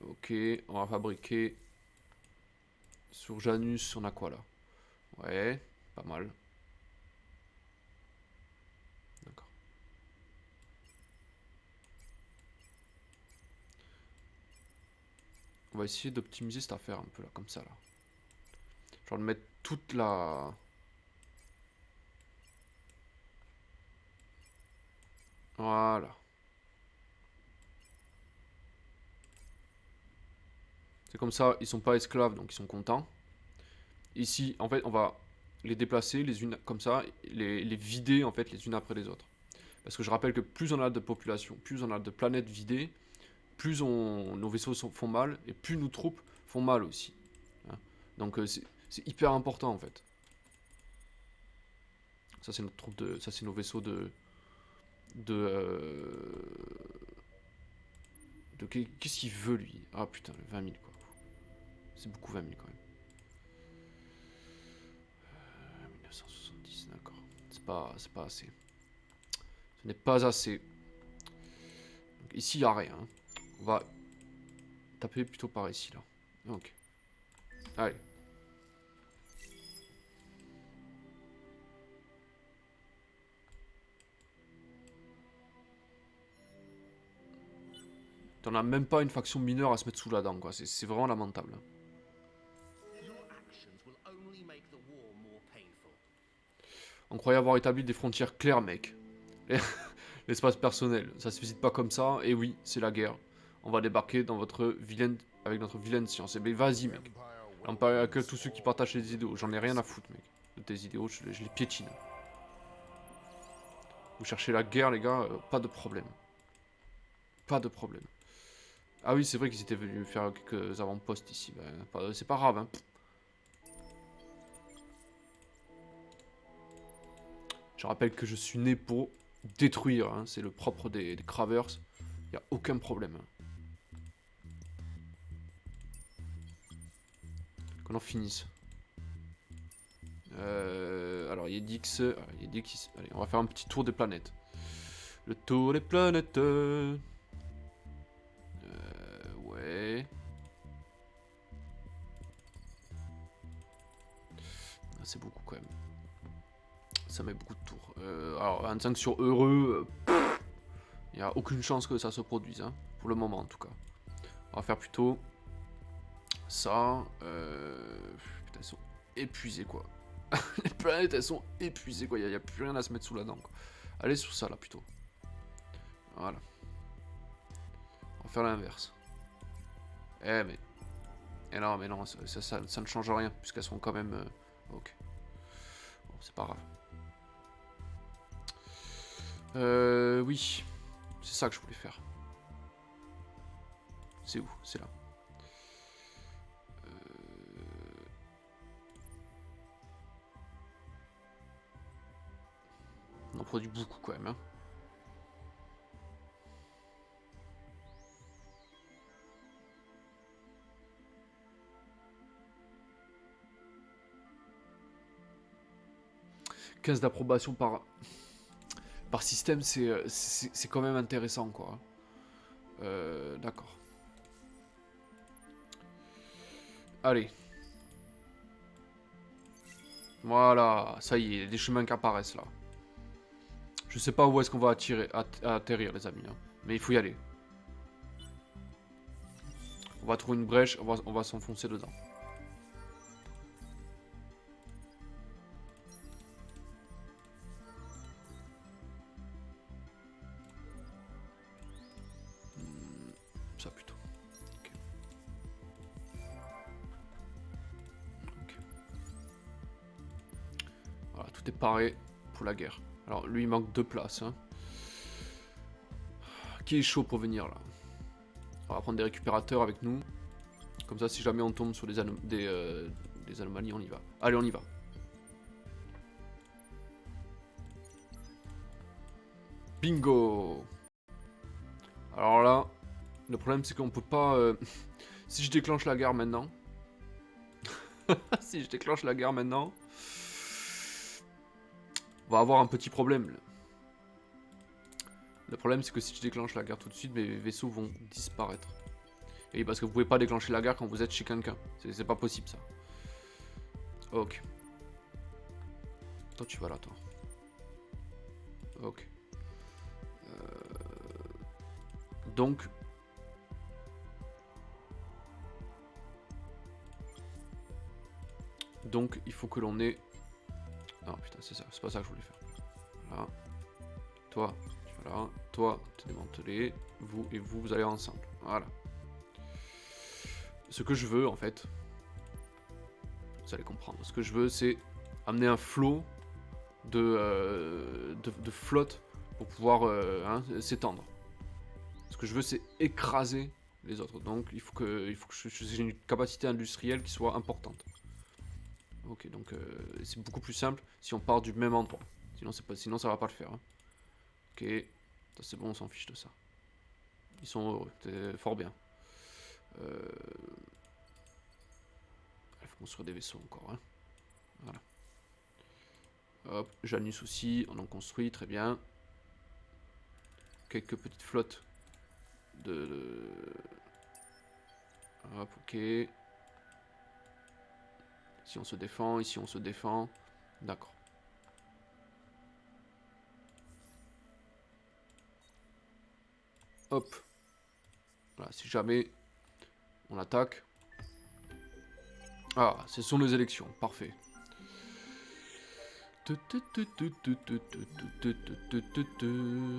Ok, on va fabriquer... Sur Janus, on a quoi là? Ouais, pas mal. D'accord. On va essayer d'optimiser cette affaire un peu là, comme ça là. Genre de mettre toute la... Voilà. C'est comme ça, ils sont pas esclaves, donc ils sont contents. Ici, en fait, on va les déplacer les unes comme ça, les vider en fait les unes après les autres. Parce que je rappelle que plus on a de population, plus on a de planètes vidées, plus nos vaisseaux font mal, et plus nos troupes font mal aussi. Hein. Donc c'est hyper important en fait. Ça c'est notre troupe de, ça c'est nos vaisseaux de qu'est-ce qu'il veut lui? Ah putain, 20 000 quoi. C'est beaucoup 20 000 quand même. 1970, d'accord. C'est pas assez. Ce n'est pas assez. Donc, ici, il n'y a rien. On va taper plutôt par ici, là. Ok. Allez. T'en as même pas une faction mineure à se mettre sous la dent, quoi. C'est vraiment lamentable. On croyait avoir établi des frontières claires, mec. L'espace personnel, ça se visite pas comme ça. Et oui, c'est la guerre. On va débarquer dans votre vilaine... avec notre vilaine science. Et ben vas-y, mec. On parle que tous ceux qui partagent les idéaux. J'en ai rien à foutre, mec. De tes idéaux, je les piétine. Vous cherchez la guerre, les gars, pas de problème. Pas de problème. Ah oui, c'est vrai qu'ils étaient venus faire quelques avant-postes ici. Ben, c'est pas grave, hein. Je rappelle que je suis né pour détruire. Hein. C'est le propre des Cravers. Il n'y a aucun problème. Hein. Qu'on en finisse. Alors, Yedix. Allez, on va faire un petit tour des planètes. Le tour des planètes. Ouais. Ah, c'est beaucoup quand même. Ça met beaucoup de tours. Alors, 25 sur heureux. Il n'y a aucune chance que ça se produise. Hein, pour le moment, en tout cas. On va faire plutôt ça. Putain, ils sont épuisés, quoi. Les planètes, elles sont épuisées, quoi. Il n'y a plus rien à se mettre sous la dent, quoi. Allez sur ça, là, plutôt. Voilà. On va faire l'inverse. Eh, mais... Eh non, mais non, ça ne change rien, puisqu'elles sont quand même... Ok. Bon, c'est pas grave. Oui. C'est ça que je voulais faire. C'est où? C'est là. On en produit beaucoup, quand même, hein. « 15 d'approbation par système, c'est quand même intéressant, quoi. D'accord. Allez. Voilà, ça y est, des chemins qui apparaissent, là. Je sais pas où est-ce qu'on va atterrir, les amis, hein, mais il faut y aller. On va trouver une brèche, on va s'enfoncer dedans. Ça plutôt. Ok. Ok. Voilà, tout est paré pour la guerre. Alors lui il manque 2 places. Hein. Qui est chaud pour venir là? On va prendre des récupérateurs avec nous. Comme ça si jamais on tombe sur des anomalies, on y va. Allez, on y va. Bingo! Alors là, le problème c'est qu'on peut pas... si je déclenche la guerre maintenant... si je déclenche la guerre maintenant... On va avoir un petit problème. Là. Le problème, c'est que si je déclenche la guerre tout de suite, mes vaisseaux vont disparaître. Et parce que vous pouvez pas déclencher la guerre quand vous êtes chez quelqu'un. C'est pas possible, ça. Ok. Toi, tu vas là, toi. Ok. Donc... Donc, il faut que l'on ait... Non, putain, c'est ça. C'est pas ça que je voulais faire. Voilà. Toi, tu vas là. Toi, tu démantelé. Vous et vous, vous allez ensemble. Voilà. Ce que je veux, en fait... Vous allez comprendre. Ce que je veux, c'est amener un flot de flotte pour pouvoir s'étendre. Ce que je veux, c'est écraser les autres. Donc, il faut que j'ai une capacité industrielle qui soit importante. Ok, donc c'est beaucoup plus simple si on part du même endroit. Sinon ça va pas le faire. Hein. Ok, ça c'est bon, on s'en fiche de ça. Ils sont heureux, c'est fort bien. Il faut construire des vaisseaux encore. Hein. Voilà. Hop, Janus aussi, on en construit, très bien. Quelques petites flottes Hop, ok. Ici on se défend, ici on se défend. D'accord. Hop. Voilà, si jamais on attaque. Ah, ce sont les élections, parfait.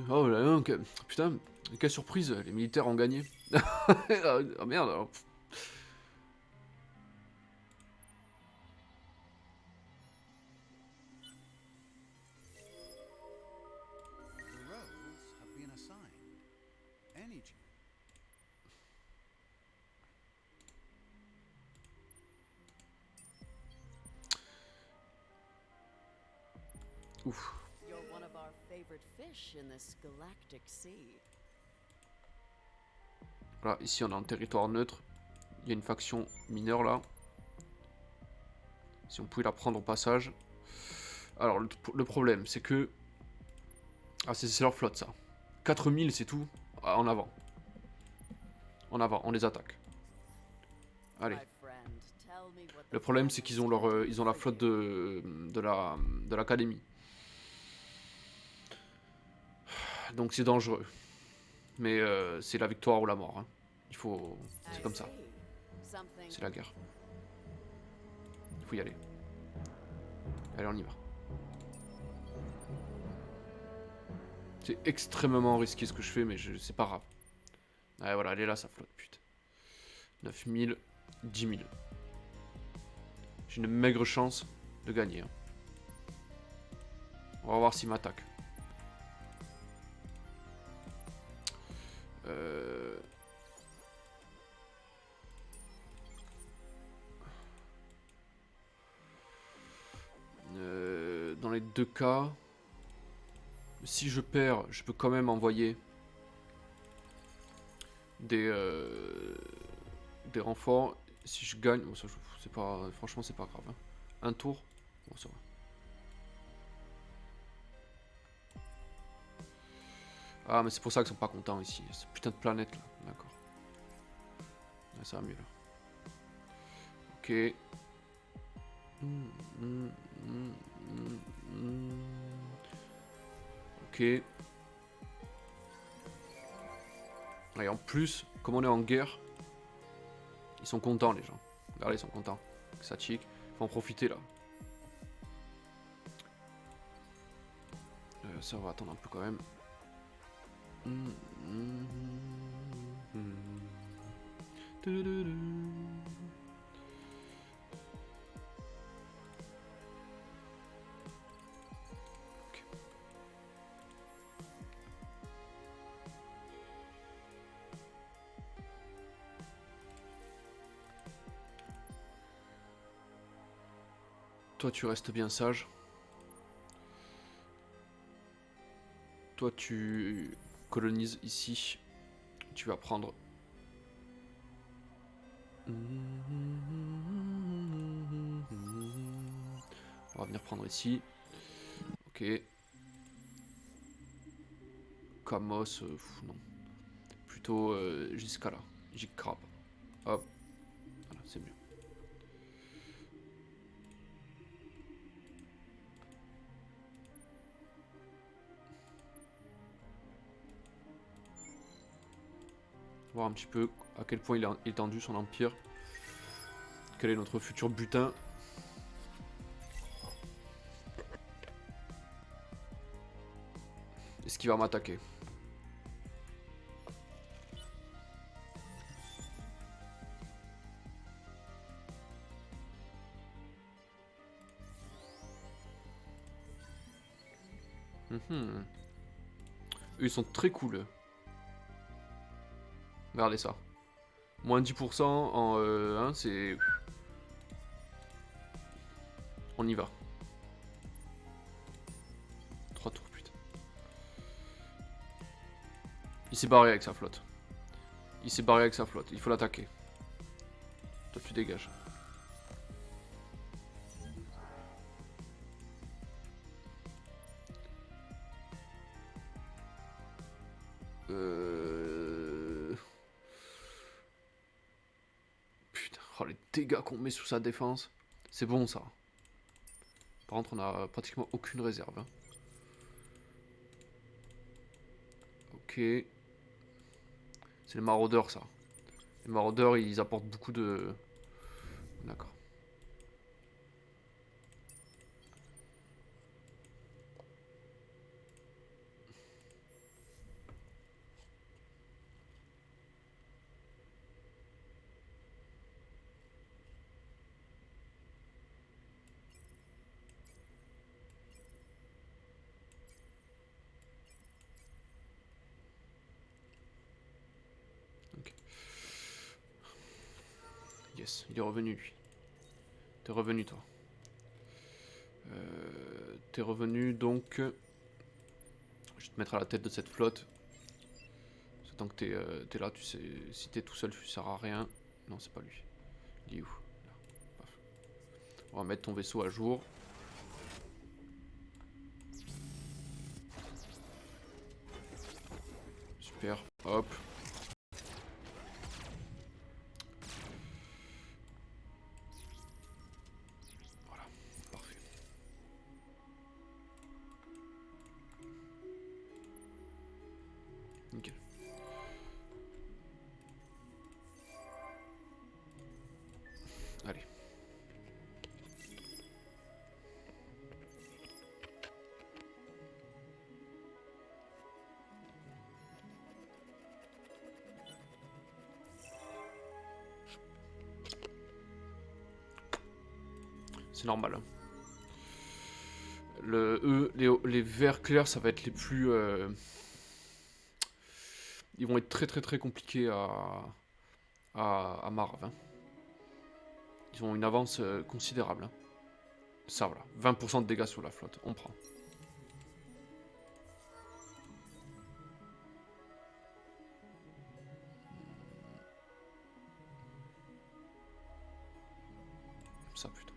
Oh là là, putain, quelle surprise, les militaires ont gagné. Oh merde. Ouf. Voilà, ici on est en territoire neutre. Il y a une faction mineure là. Si on pouvait la prendre au passage. Alors le problème c'est que... Ah c'est leur flotte ça. 4000 c'est tout. Ah, en avant. En avant, on les attaque. Allez. Le problème c'est qu'ils ont ils ont la flotte de l'académie. Donc c'est dangereux. Mais c'est la victoire ou la mort. Hein. Il faut... C'est comme ça. C'est la guerre. Il faut y aller. Allez, on y va. C'est extrêmement risqué ce que je fais, mais c'est pas grave. Ouais, voilà, elle est là, sa flotte, putain. 9000, 10 000. J'ai une maigre chance de gagner. Hein. On va voir s'il m'attaque. Dans les deux cas, si je perds, je peux quand même envoyer des renforts. Si je gagne, bon, ça, c'est pas, franchement, c'est pas grave. Hein. Un tour, bon, ça va. Ah, mais c'est pour ça qu'ils sont pas contents ici. Cette putain de planète là, d'accord. Ah, ça va mieux là. Ok. Ok. Et en plus, comme on est en guerre, ils sont contents les gens. Regardez, ils sont contents. Ça chic. Faut en profiter là. Ça, on va attendre un peu quand même. Okay. Toi, tu restes bien sage. Toi, tu colonises ici. Tu vas prendre... On va venir prendre ici. Ok. Camos, non. Plutôt jusqu'à là. Jig Crab. Hop. Voilà, c'est mieux. Voir un petit peu à quel point il est étendu son empire. Quel est notre futur butin. Est-ce qu'il va m'attaquer? Eux, ils sont très cool. Regardez ça. Moins 10% en 1, c'est... On y va. 3 tours, putain. Il s'est barré avec sa flotte. Il s'est barré avec sa flotte. Il faut l'attaquer. Toi, tu dégages. Putain, oh, les dégâts qu'on met sous sa défense. C'est bon, ça. Par contre, on a pratiquement aucune réserve. Hein. Ok. C'est les maraudeurs, ça. Les maraudeurs, ils apportent beaucoup de... D'accord. Ok. Yes, il est revenu, lui. T'es revenu, toi. T'es revenu, donc... Je vais te mettre à la tête de cette flotte. Tant que t'es là, tu sais... Si t'es tout seul, tu sers à rien. Non, c'est pas lui. Il est où? Là. Paf. On va mettre ton vaisseau à jour. Super. Hop. Voilà. Parfait. Nickel. Allez. C'est normal. Hein. Les verts clairs, ça va être les plus... Ils vont être très très très compliqués à Marv. Hein. Ils ont une avance considérable. Hein. Ça, voilà. 20% de dégâts sur la flotte. On prend. Ça, putain.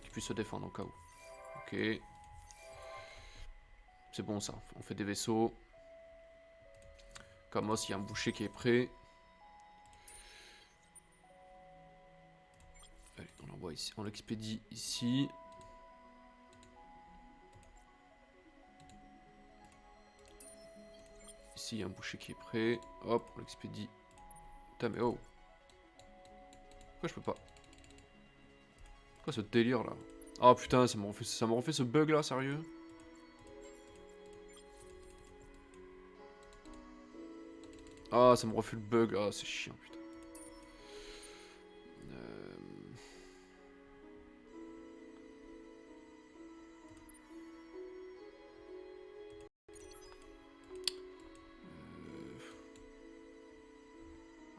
Qu'ils puissent se défendre au cas où. Ok. C'est bon, ça. On fait des vaisseaux. Camos, il y a un boucher qui est prêt. Allez, on l'envoie ici. On l'expédie ici. Ici, il y a un boucher qui est prêt. Hop, on l'expédie. Putain, mais oh. Pourquoi je peux pas? Quoi ce délire là? Oh putain, ça m'a refait ce bug là, sérieux? Ah, ça me refait le bug. Ah, c'est chiant, putain.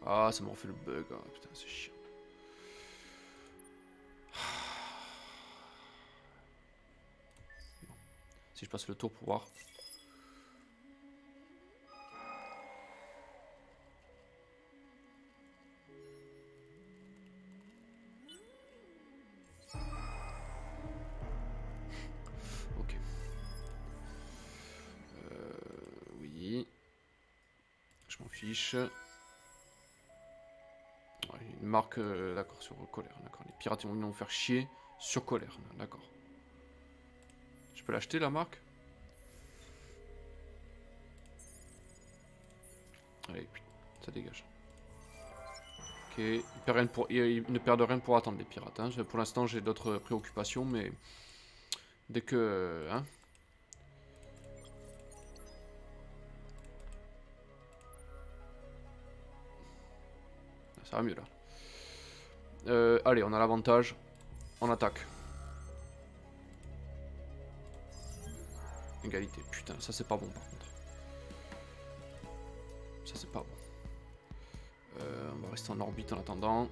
Ah, ça me refait le bug. Ah, putain, c'est chiant. Bon. Si je passe le tour pour voir. Ok. Oui. s'affiche. Ouais, une marque, d'accord, sur colère, d'accord. Les pirates ils vont venir nous faire chier sur colère, d'accord. Je peux l'acheter la marque? Allez, putain, ça dégage. Ok, ils ne perdent rien pour attendre les pirates. Hein. Pour l'instant j'ai d'autres préoccupations, mais dès que... Hein, ça va mieux là. Allez, on a l'avantage. On attaque. Égalité. Putain, ça c'est pas bon par contre. Ça c'est pas bon. On va rester en orbite en attendant.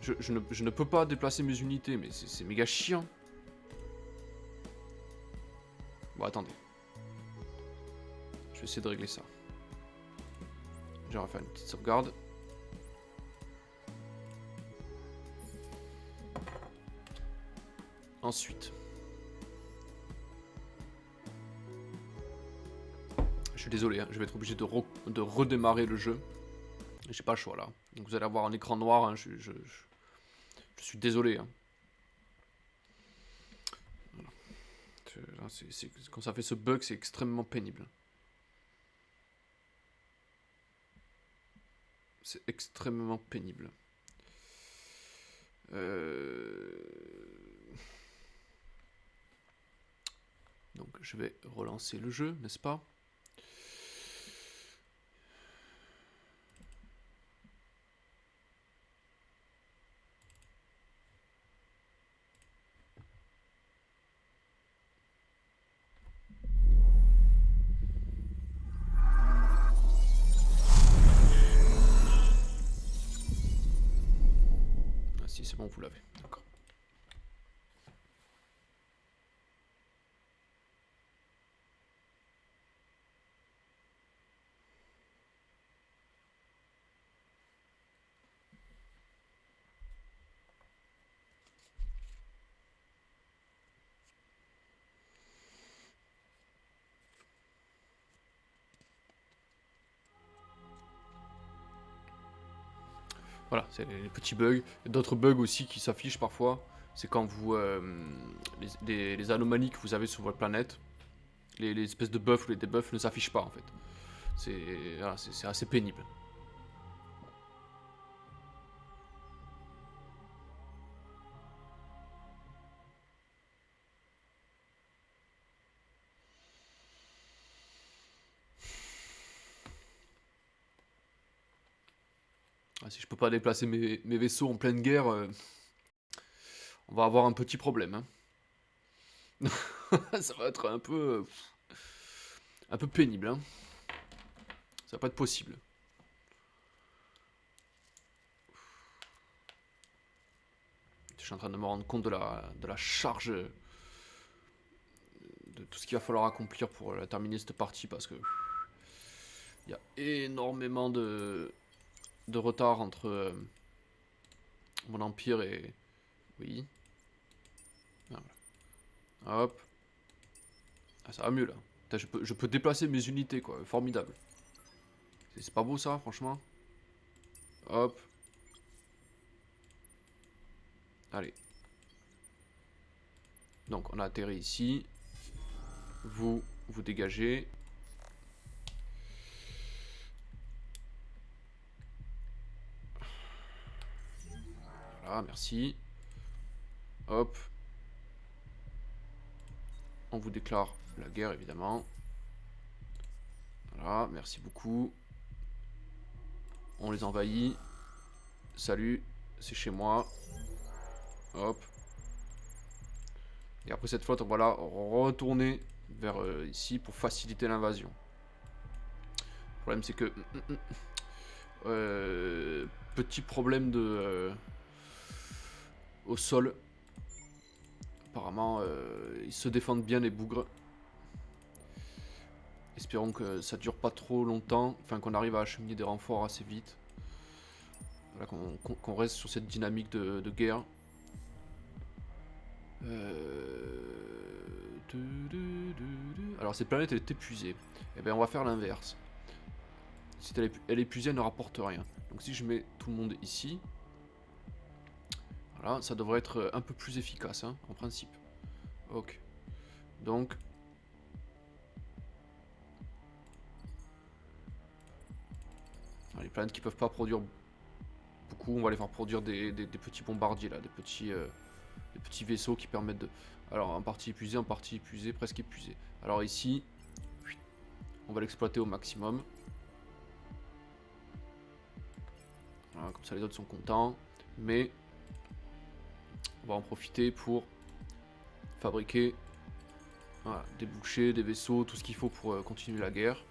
Je ne peux pas déplacer mes unités, mais c'est méga chiant. Bon, attendez. Je vais essayer de régler ça. Je vais faire une petite sauvegarde. Ensuite. Je suis désolé, hein, je vais être obligé de redémarrer le jeu. J'ai pas le choix là. Donc vous allez avoir un écran noir, hein, je suis désolé. Hein. Voilà. Quand ça fait ce bug, c'est extrêmement pénible. C'est extrêmement pénible. Donc je vais relancer le jeu, n'est-ce pas? Ah si, c'est bon, vous l'avez. D'accord. Voilà, c'est les petits bugs. D'autres bugs aussi qui s'affichent parfois, c'est quand vous... les anomalies que vous avez sur votre planète, les espèces de buffs ou les debuffs ne s'affichent pas en fait. Voilà, c'est assez pénible. Ah, si je peux pas déplacer mes vaisseaux en pleine guerre, on va avoir un petit problème. Hein. Ça va être un peu pénible. Hein. Ça va pas être possible. Je suis en train de me rendre compte de la charge de tout ce qu'il va falloir accomplir pour terminer cette partie parce que il y a énormément de retard entre mon empire et... Oui. Ah, voilà. Hop. Ah, ça va mieux là. Putain, je peux déplacer mes unités quoi. Formidable. C'est pas beau ça franchement. Hop. Allez. Donc on a atterri ici. Vous dégagez. Voilà, merci. Hop. On vous déclare la guerre, évidemment. Voilà, merci beaucoup. On les envahit. Salut, c'est chez moi. Hop. Et après cette flotte, on va la retourner vers ici pour faciliter l'invasion. Le problème, c'est que... petit problème de... au sol. Apparemment, ils se défendent bien les bougres. Espérons que ça dure pas trop longtemps. Enfin, qu'on arrive à acheminer des renforts assez vite. Voilà, qu'on reste sur cette dynamique de guerre. Alors cette planète elle est épuisée. Et bien on va faire l'inverse. Si elle est épuisée, elle ne rapporte rien. Donc si je mets tout le monde ici, voilà, ça devrait être un peu plus efficace, hein, en principe. Ok. Donc... les planètes qui peuvent pas produire beaucoup, on va les faire produire des petits bombardiers là, des petits vaisseaux qui permettent de... Alors en partie épuisé, presque épuisé. Alors ici, on va l'exploiter au maximum. Voilà, comme ça les autres sont contents. Mais on va en profiter pour fabriquer, voilà, des bouchers, des vaisseaux, tout ce qu'il faut pour continuer la guerre.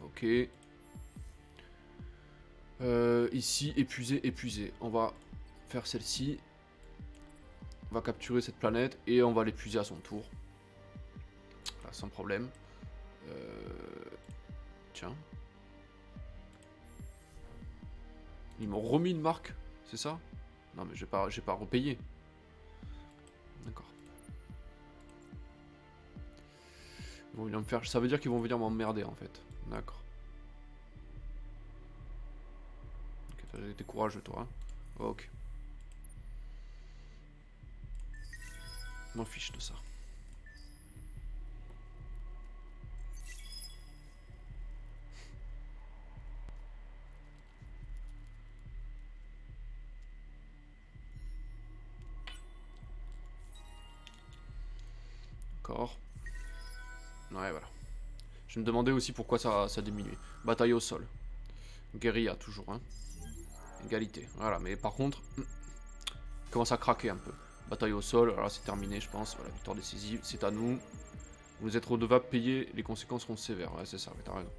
Ok. Ici, épuisé. On va faire celle-ci. On va capturer cette planète et on va l'épuiser à son tour. Voilà, sans problème. Tiens. Ils m'ont remis une marque, c'est ça? Non mais j'ai pas repayé. D'accord. Ils vont venir me faire... Ça veut dire qu'ils vont venir m'emmerder en fait. D'accord. Ok, t'as été courageux toi. Hein. Ok. Je m'en fiche de ça. D'accord. Ouais, voilà. Je me demandais aussi pourquoi ça diminuait. Bataille au sol. Guérilla, toujours, hein. Égalité. Voilà, mais par contre, il commence à craquer un peu. Bataille au sol, alors c'est terminé, je pense. Voilà, victoire décisive, c'est à nous. Vous êtes redevables, payer, les conséquences seront sévères. Ouais, c'est ça, mais t'as raison.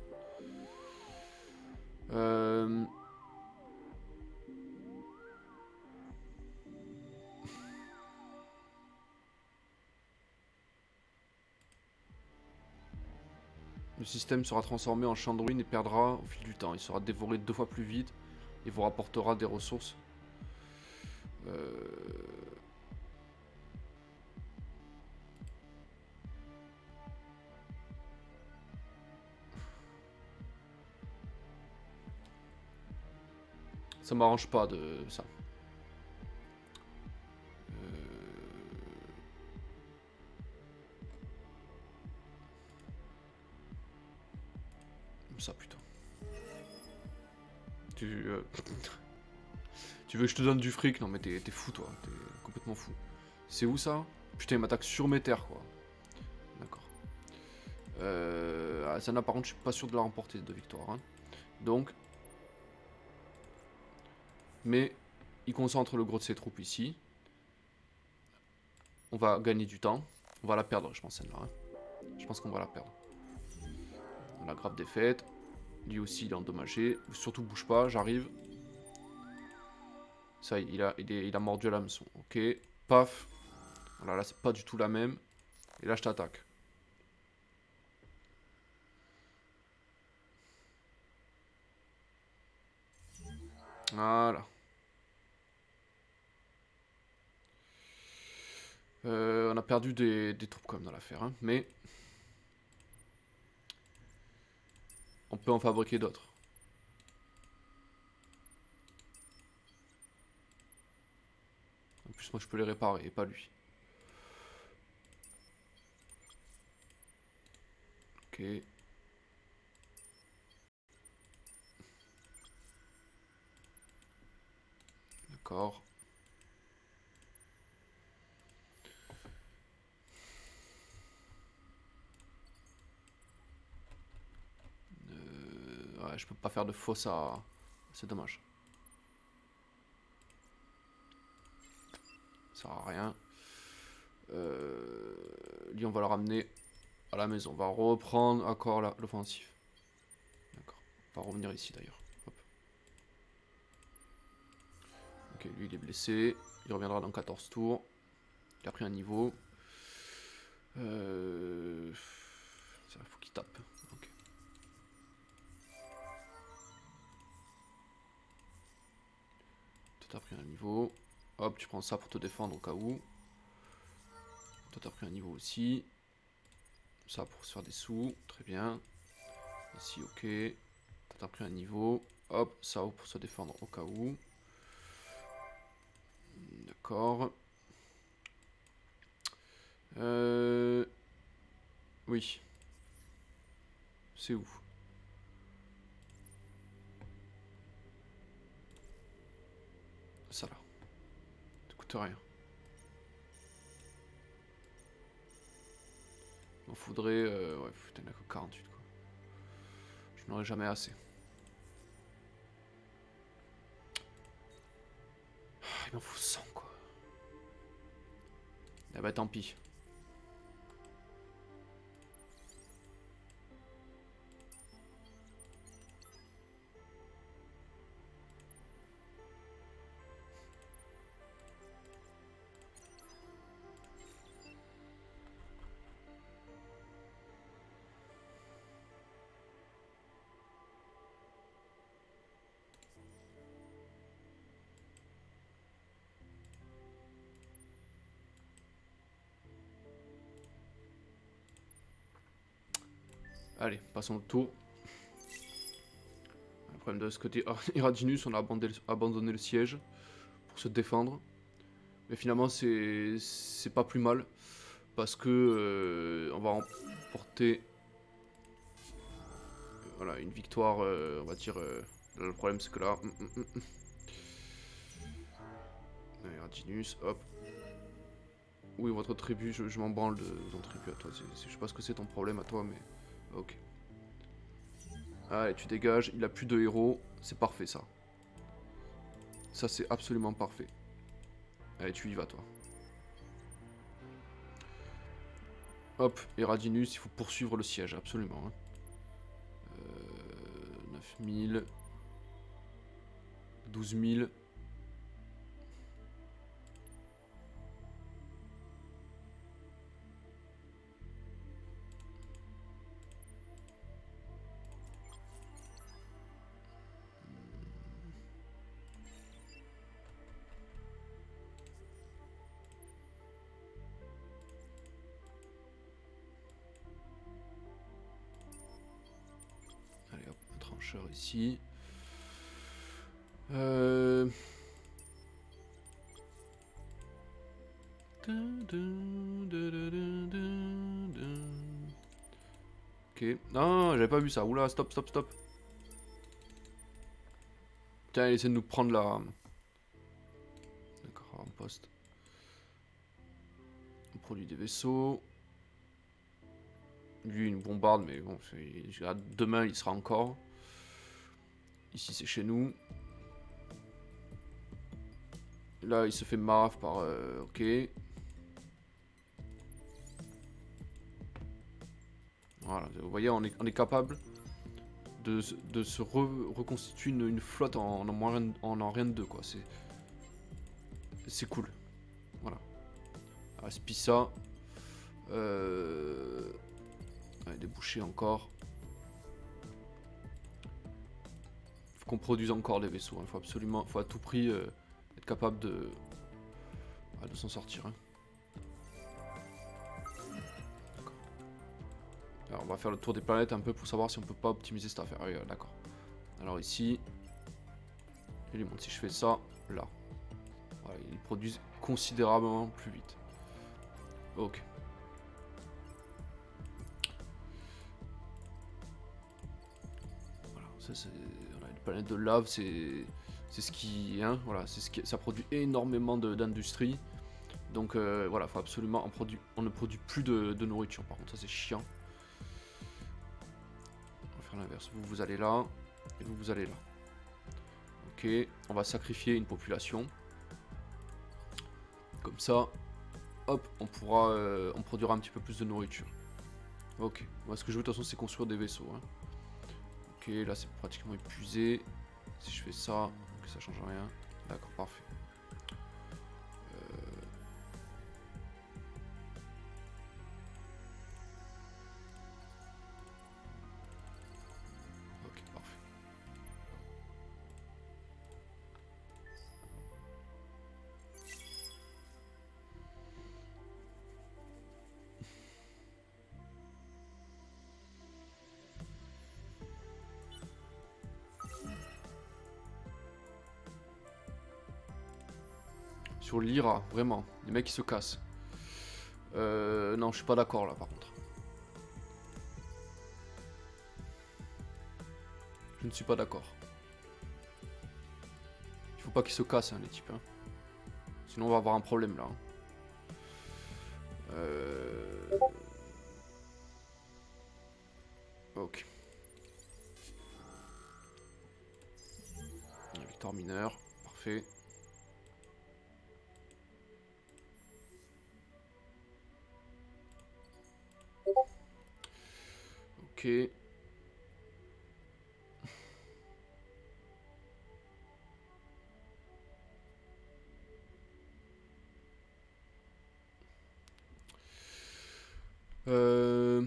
Le système sera transformé en champ de ruines et perdra au fil du temps. Il sera dévoré 2 fois plus vite et vous rapportera des ressources. Ça m'arrange pas de ça. Ça plutôt. Tu veux que je te donne du fric? Non mais t'es fou toi, t'es complètement fou. C'est où ça? Putain, il m'attaque sur mes terres quoi. D'accord. Asana par contre je suis pas sûr de la remporter de victoire. Hein. Donc. Mais il concentre le gros de ses troupes ici. On va gagner du temps. On va la perdre je pense celle-là. Hein. Je pense qu'on va la perdre. La grave défaite. Lui aussi il est endommagé. Surtout bouge pas, j'arrive. Ça il a mordu à l'hameçon. Ok. Paf. Voilà, là c'est pas du tout la même. Et là je t'attaque. Voilà. On a perdu des troupes quand même dans l'affaire, hein, mais on peut en fabriquer d'autres. En plus, moi je peux les réparer et pas lui. Ok. D'accord. Ouais, je peux pas faire de fausse à... C'est dommage. Ça sert à rien. Lui, on va le ramener à la maison. On va reprendre encore l'offensive. D'accord. On va revenir ici d'ailleurs. Ok, lui il est blessé. Il reviendra dans 14 tours. Il a pris un niveau. Ça, faut qu'il tape. Ok. Toi t'as pris un niveau. Hop, tu prends ça pour te défendre au cas où. Toi t'as pris un niveau aussi. Ça pour se faire des sous, très bien. Ici, ok. T'as pris un niveau. Hop, ça pour se défendre au cas où. D'accord. Oui. C'est où? Ça là. Ça coûte rien. Il m'en faudrait... ouais, putain, il n'y a que 48 quoi. Je n'aurai jamais assez. Il m'en faut 100 quoi. Ah bah tant pis. Allez, passons le tour. Le problème de ce côté Iradinus, on a abandonné le siège pour se défendre. Mais finalement, c'est pas plus mal. Parce que on va remporter voilà, une victoire, on va dire. Là, le problème, c'est que là. Iradinus, hop. Oui, votre tribu, je m'en branle de ton tribu à toi. Je sais pas ce que c'est ton problème à toi, mais. Ok. Allez, tu dégages. Il a plus de héros. C'est parfait, ça. Ça, c'est absolument parfait. Allez, tu y vas, toi. Hop, Eradinus, il faut poursuivre le siège, absolument. Hein. 9000. 12000. Allez hop, un trancheur ici. Ok. Non, j'avais pas vu ça. Oula, stop, stop, stop. Tiens, il essaie de nous prendre la... D'accord, en poste. On produit des vaisseaux. Lui, une bombarde, mais bon, demain, il sera encore. Ici, c'est chez nous. Là, il se fait maraf par... ok. Voilà, vous voyez, on est capable de se reconstituer une flotte en rien de deux, quoi. C'est cool. Voilà. Ah, Spissa. Allez, des bouchées encore. Faut qu'on produise encore des vaisseaux. Il faut absolument, faut à tout prix être capable de s'en sortir. Hein. Alors on va faire le tour des planètes un peu pour savoir si on peut pas optimiser cette affaire. Oui, d'accord. Alors ici, il lui montre si je fais ça, là. Voilà, ils produisent considérablement plus vite. Ok. Voilà, ça c'est voilà, une planète de lave, c'est ce qui, hein, voilà, c'est ce qui, ça produit énormément d'industrie. Donc voilà, faut absolument on ne produit plus de nourriture. Par contre, ça c'est chiant. On va faire l'inverse. Vous allez là et vous allez là. Ok, on va sacrifier une population. Comme ça, hop, on produira un petit peu plus de nourriture. Ok, moi ce que je veux de toute façon c'est construire des vaisseaux. Hein. Ok, là c'est pratiquement épuisé. Si je fais ça, que ça change rien. D'accord, parfait. Ok, parfait. Sur l'IRA, vraiment. Les mecs qui se cassent. Non, je suis pas d'accord là par contre. Je ne suis pas d'accord. Il faut pas qu'ils se cassent, hein, les types. Hein. Sinon, on va avoir un problème là. Hein. Ok. Victoire mineur, parfait. Ok. Euh...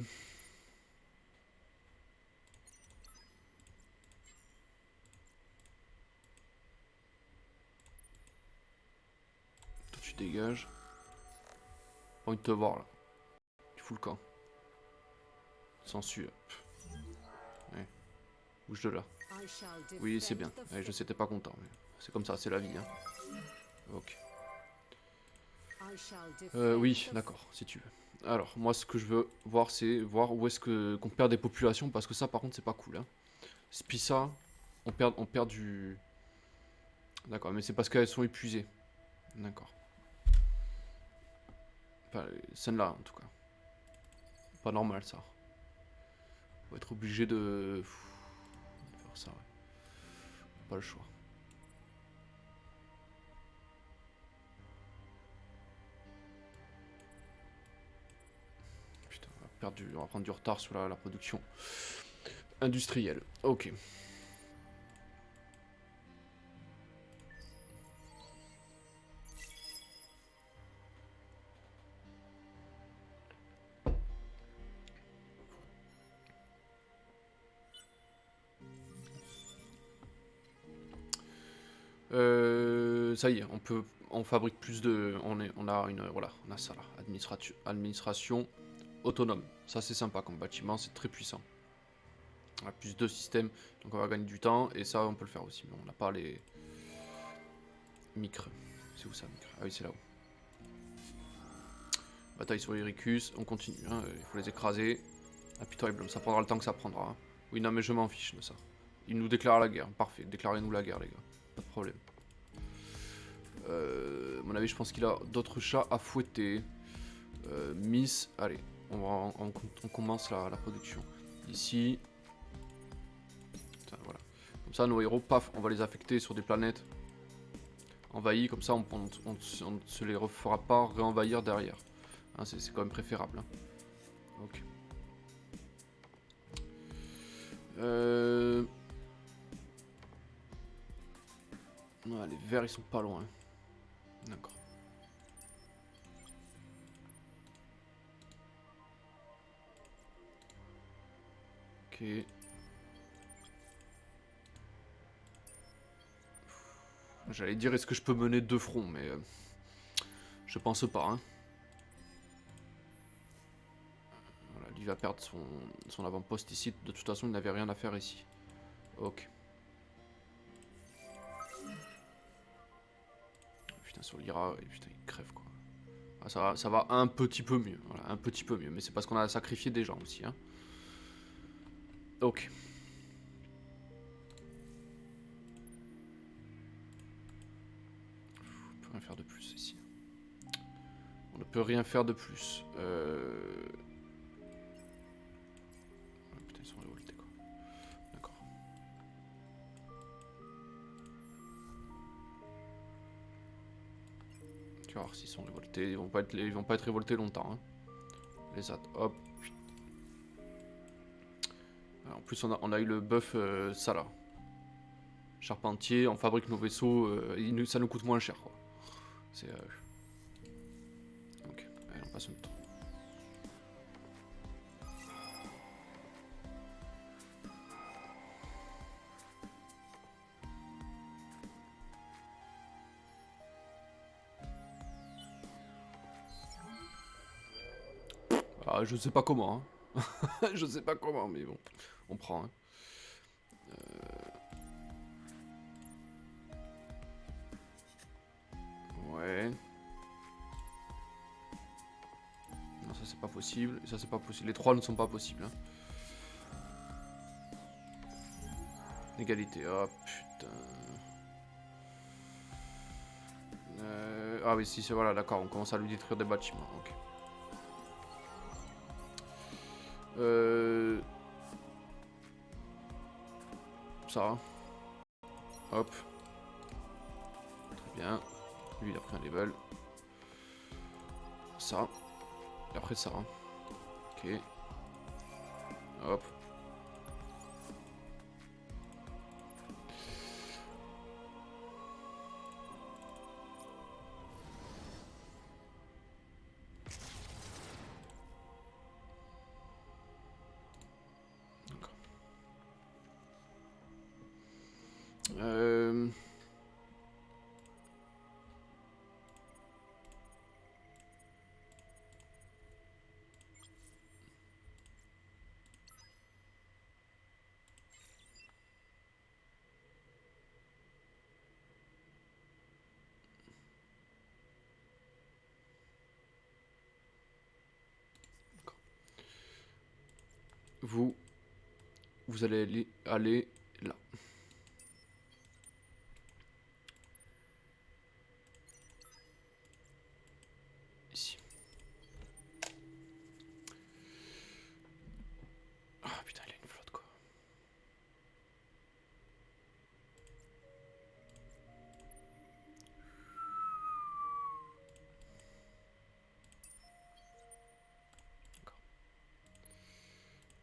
Toi tu dégages. Pas envie de te voir là. Tu fous le camp. Censure. Ouais. Bouge de là. Oui, c'est bien. Ouais, je sais, t'es pas content. Mais c'est comme ça, c'est la vie. Hein. Ok. Oui, d'accord, si tu veux. Alors, moi, ce que je veux voir, c'est voir où est-ce qu'on perd des populations, parce que ça, par contre, c'est pas cool. Hein. Spissa, on perd du... D'accord, mais c'est parce qu'elles sont épuisées. D'accord. Enfin, celle-là, en tout cas. Pas normal, ça. On va être obligé de faire ça, ouais. Pas le choix. Putain, on va prendre du retard sur la production industrielle. Ok. Ça y est, on fabrique plus de, on a une, voilà, on a ça là, administration autonome. Ça c'est sympa comme bâtiment, c'est très puissant. On a plus de systèmes, donc on va gagner du temps et ça on peut le faire aussi. Mais on n'a pas les micres. C'est où ça, micre? Ah oui, c'est là-haut. Bataille sur Ericus, on continue. Hein, il faut les écraser. Ah putain, ça prendra le temps que ça prendra. Hein. Oui, non, mais je m'en fiche de ça. Il nous déclare la guerre. Parfait, déclarez-nous la guerre, les gars. Pas de problème. À mon avis, je pense qu'il a d'autres chats à fouetter. Miss, allez, on commence la production. Ici. Putain, voilà. Comme ça, nos héros, paf, on va les affecter sur des planètes envahies. Comme ça, on ne se les refera pas réenvahir derrière. Hein, c'est quand même préférable. Hein. Ok. Ouais, les verts, ils sont pas loin. D'accord. Ok. J'allais dire, est-ce que je peux mener deux fronts, mais je pense pas. Hein. Voilà, lui va perdre son avant-poste ici. De toute façon, il n'avait rien à faire ici. Ok. Putain, sur l'Ira, putain, il crève quoi. Ah, ça va un petit peu mieux. Voilà, un petit peu mieux. Mais c'est parce qu'on a sacrifié des gens aussi. Hein. Ok. On peut rien faire de plus ici. On ne peut rien faire de plus. Putain, ils sont révoltés quoi. D'accord. Tu vas voir s'ils sont révoltés. Ils vont pas être révoltés longtemps. Hein. Les at. Hop. En plus, on a eu le buff ça là. Charpentier, on fabrique nos vaisseaux, ça nous coûte moins cher quoi. C'est. Ok, allez, on passe notre temps. Ah, je sais pas comment, hein. Je sais pas comment, mais bon, on prend. Hein. Ouais. Non, ça c'est pas possible. Ça c'est pas possible. Les 3 ne sont pas possibles. Hein. Égalité. Oh putain. Ah oui, si, c'est voilà, d'accord. On commence à lui détruire des bâtiments. Ok. Ça. Hop. Très bien. Lui, il a pris un level. Ça. Et après ça. Ok. Hop. Euh... Vous, vous allez aller là. Ici. Ah putain, il a une flotte quoi.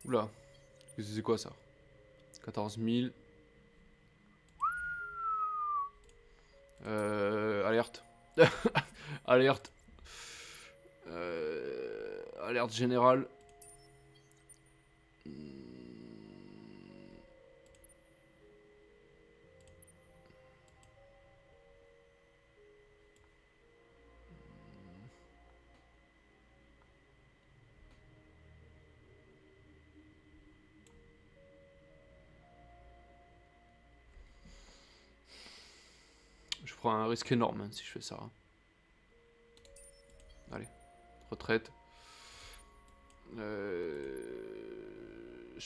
Oula, c'est quoi ça? 14 000. Alerte. Alerte. Alerte générale. Je prends un risque énorme hein, si je fais ça. Hein. Allez, retraite. Je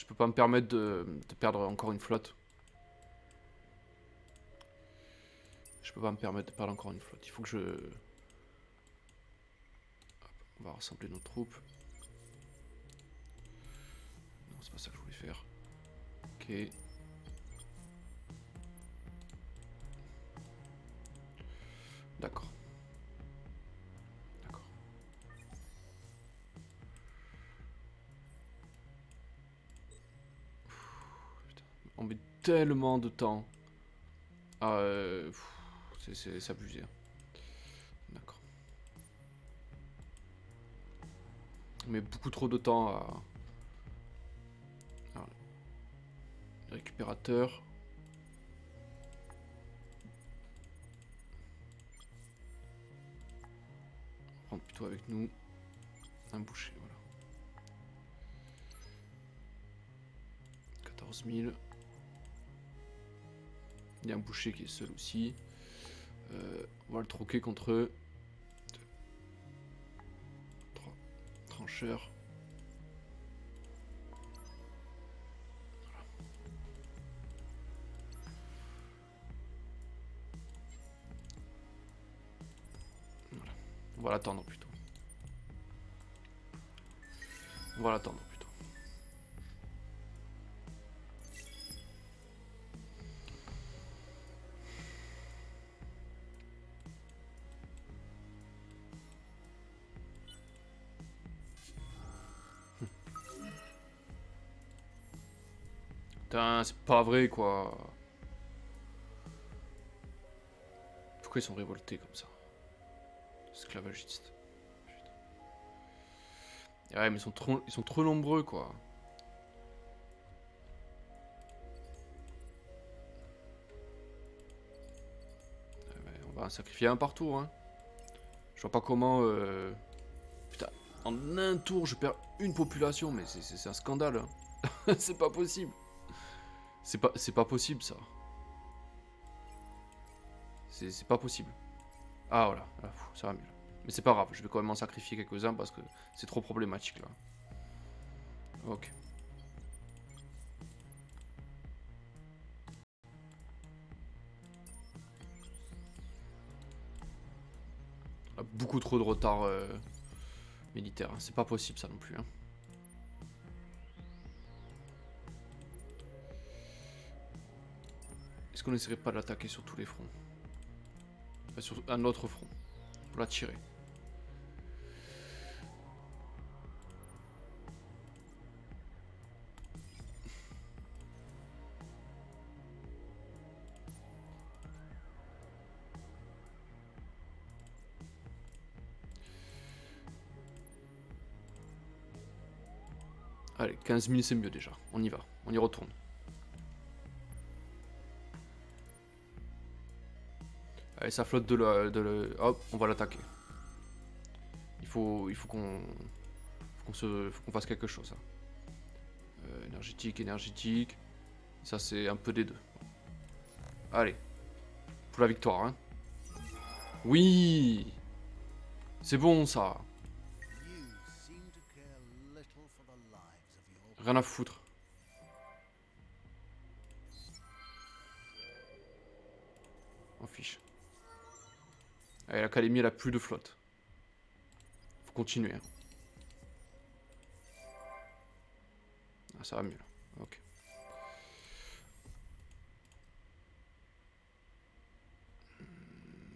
peux pas me permettre de perdre encore une flotte. Je peux pas me permettre de perdre encore une flotte. Il faut que je... Hop, on va rassembler nos troupes. Non, c'est pas ça que je voulais faire. Ok. D'accord. D'accord. On met tellement de temps. Ah, c'est abusé. D'accord. On met beaucoup trop de temps à... Alors, récupérateur. On va prendre plutôt avec nous un boucher, voilà. 14 000. Il y a un boucher qui est seul aussi. On va le troquer contre 2, 3 trancheurs. Voilà. On va l'attendre plutôt. On va l'attendre plutôt. Putain, c'est pas vrai quoi. Pourquoi ils sont révoltés comme ça? Esclavagistes. Putain. Ouais, mais ils sont trop nombreux quoi. Ouais, on va en sacrifier un par tour. Hein. Je vois pas comment. Putain, en un tour, je perds une population, mais c'est un scandale. Hein. C'est pas possible. C'est pas possible ça. C'est pas possible. Ah voilà, ah, ça va mieux. Mais c'est pas grave, je vais quand même en sacrifier quelques-uns parce que c'est trop problématique là. Ok. On a beaucoup trop de retard militaire, hein. C'est pas possible ça non plus. Hein. Est-ce qu'on essaierait pas de l'attaquer sur tous les fronts? Enfin, sur un autre front, pour la tirer. Allez, 15 000 c'est mieux déjà, on y va, on y retourne. Allez, ça flotte hop, on va l'attaquer. Il faut qu'on fasse quelque chose. Hein. Énergétique, énergétique. Ça, c'est un peu des deux. Allez, pour la victoire. Hein. Oui, c'est bon ça. Rien à foutre. On fiche. Allez, l'académie, elle a plus de flotte. Faut continuer. Hein. Ah, ça va mieux là. Ok.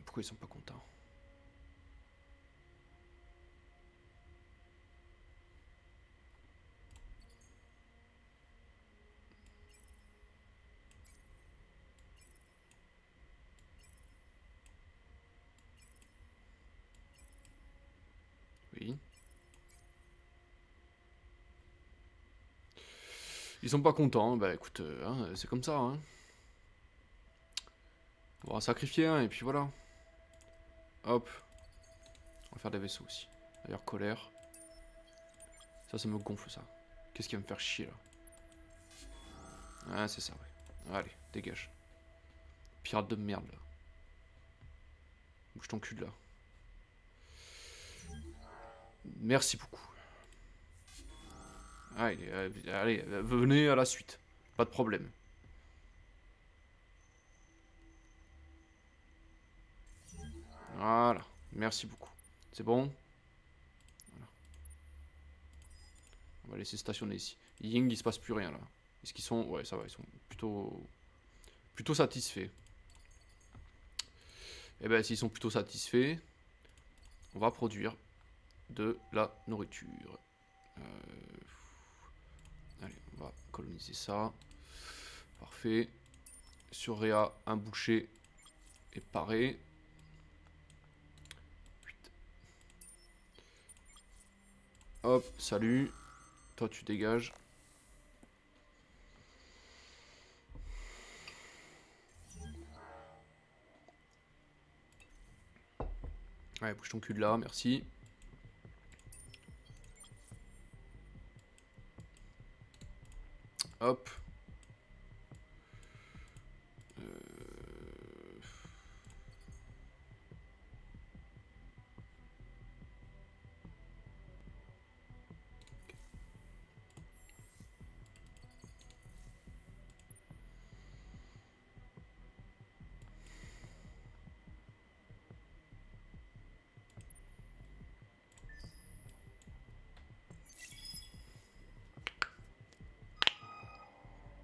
Pourquoi ils sont pas contents? Oui. Ils sont pas contents. Bah écoute, hein, c'est comme ça. Hein. On va sacrifier un et puis voilà. Hop. On va faire des vaisseaux aussi. D'ailleurs, colère. Ça me gonfle ça. Qu'est-ce qui va me faire chier là? Ah, c'est ça, ouais. Allez, dégage. Pirate de merde là. Bouge ton cul de là. Merci beaucoup. Allez, allez, venez à la suite. Pas de problème. Voilà. Merci beaucoup. C'est bon? Voilà. On va laisser stationner ici. Ying, il se passe plus rien là. Est-ce qu'ils sont... Ouais, ça va, ils sont plutôt satisfaits. Et ben, s'ils sont plutôt satisfaits, on va produire de la nourriture. Allez, on va coloniser ça. Parfait. Sur Réa, un boucher est paré. Hop, salut. Toi, tu dégages. Allez, bouge ton cul de là, merci. Hop.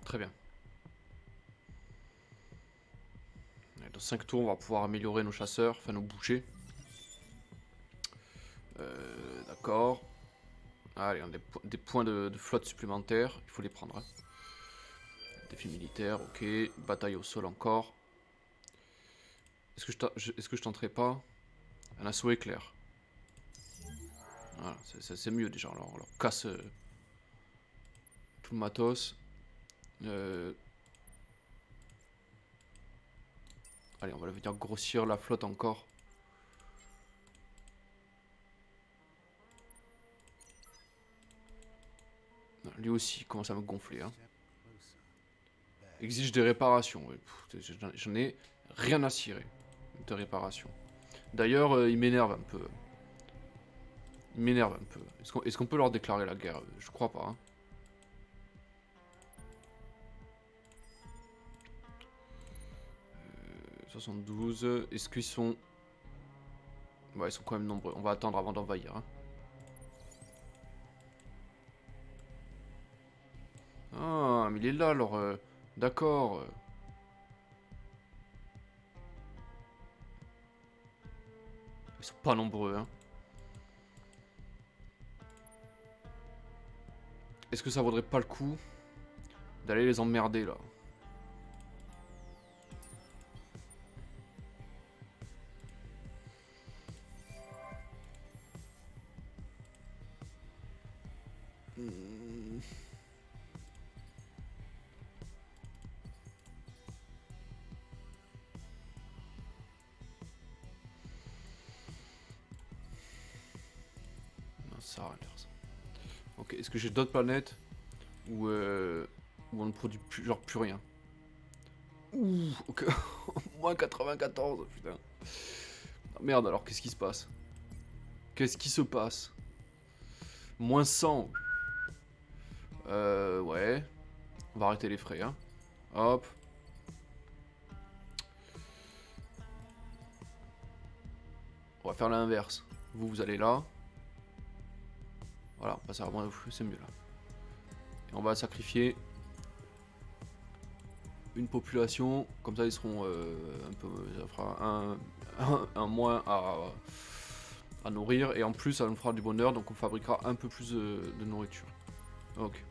Très bien. Allez, dans 5 tours, on va pouvoir améliorer nos chasseurs, enfin nos bouchers. D'accord. Allez, on a des points de flotte supplémentaires, il faut les prendre. Hein. Défi militaire, ok. Bataille au sol encore. Est-ce que je tenterai pas un assaut éclair? Voilà, c'est mieux déjà, on leur casse tout le matos. Allez, on va venir grossir la flotte encore. Lui aussi, il commence à me gonfler. Hein. Exige des réparations. Ouais. J'en ai rien à cirer de réparation. D'ailleurs, il m'énerve un peu. Il m'énerve un peu. Est-ce qu'on peut leur déclarer la guerre? Je crois pas. Hein. 72. Est-ce qu'ils sont... Ouais, ils sont quand même nombreux. On va attendre avant d'envahir. Hein. Ah, mais il est là, alors... D'accord. Ils sont pas nombreux, hein. Est-ce que ça vaudrait pas le coup d'aller les emmerder, là? Hmm. Non, ça sert à rien de faire ça. Ok, est-ce que j'ai d'autres planètes où on ne produit plus, genre plus rien? Ouh, ok. Moins 94, putain. Ah, merde, alors qu'est-ce qui se passe? Qu'est-ce qui se passe? Moins 100. Ouais. On va arrêter les frais, hein. Hop. On va faire l'inverse. Vous, vous allez là. Voilà, bah ça va, c'est mieux là. Et on va sacrifier une population. Comme ça, ils seront un peu... Ça fera un moins à nourrir. Et en plus, ça nous fera du bonheur. Donc on fabriquera un peu plus de nourriture. Ok.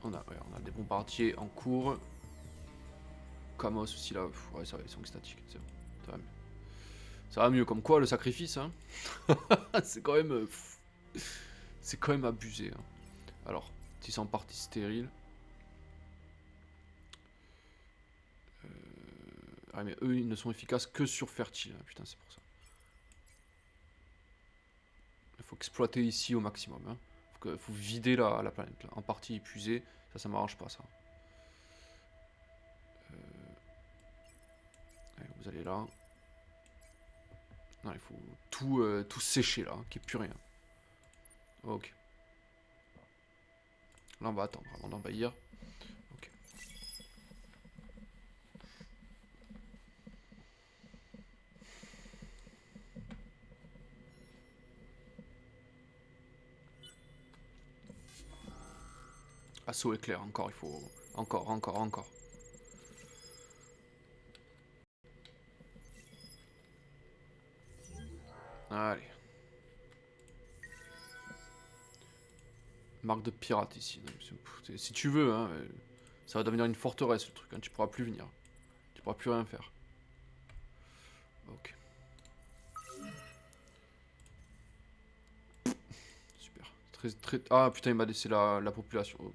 On a des bombardiers en cours. Kamos aussi là. Pff, ouais, ça va, ils sont extatiques. C'est bon. Ça va mieux. Ça va mieux. Comme quoi, le sacrifice, hein. C'est quand même... c'est quand même abusé. Hein. Alors, si c'est en partie stérile. Ah mais eux, ils ne sont efficaces que sur fertile. Hein. Putain, c'est pour ça. Il faut exploiter ici au maximum. Hein. Faut vider la planète. Là. En partie épuisée. Ça m'arrange pas, ça. Allez, vous allez là. Non, il faut tout sécher là, qu'il n'y ait plus rien. Ok. Là, on va attendre avant d'envahir. Ok. Assaut éclair, encore, il faut... Encore. Allez. Marque de pirate ici. Si tu veux, hein, ça va devenir une forteresse le truc. Hein, tu pourras plus venir. Tu pourras plus rien faire. Ok. Super. Ah putain, il m'a laissé la population. Oh.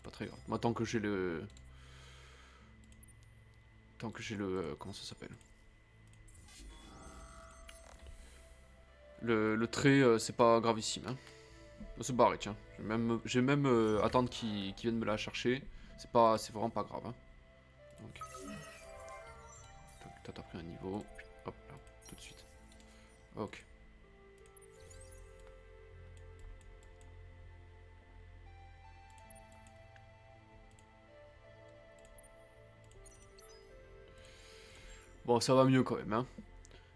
Pas très grave. Moi, tant que j'ai le... comment ça s'appelle? Le trait, c'est pas gravissime. Hein. On va se barrer, tiens. Je vais même attendre qu'ils viennent me la chercher. C'est vraiment pas grave. Hein. Donc, t'as pris un niveau. Hop là, tout de suite. Ok. Bon, ça va mieux quand même. Hein.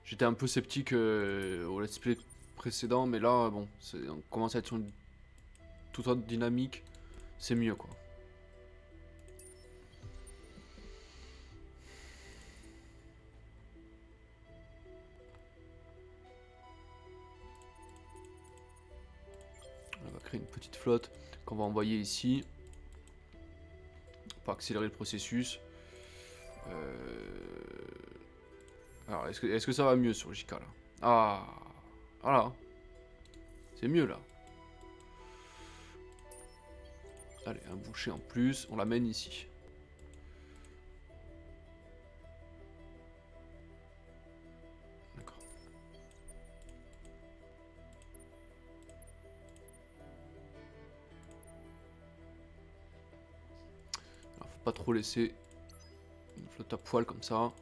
J'étais un peu sceptique au let's play précédent, mais là, bon, on commence à être sur une toute autre dynamique. C'est mieux, quoi. On va créer une petite flotte qu'on va envoyer ici. Pour accélérer le processus. Alors, est-ce que ça va mieux sur JK, là? Ah, voilà. C'est mieux, là. Allez, un boucher en plus. On l'amène ici. D'accord. Alors, faut pas trop laisser une flotte tout à poil comme ça.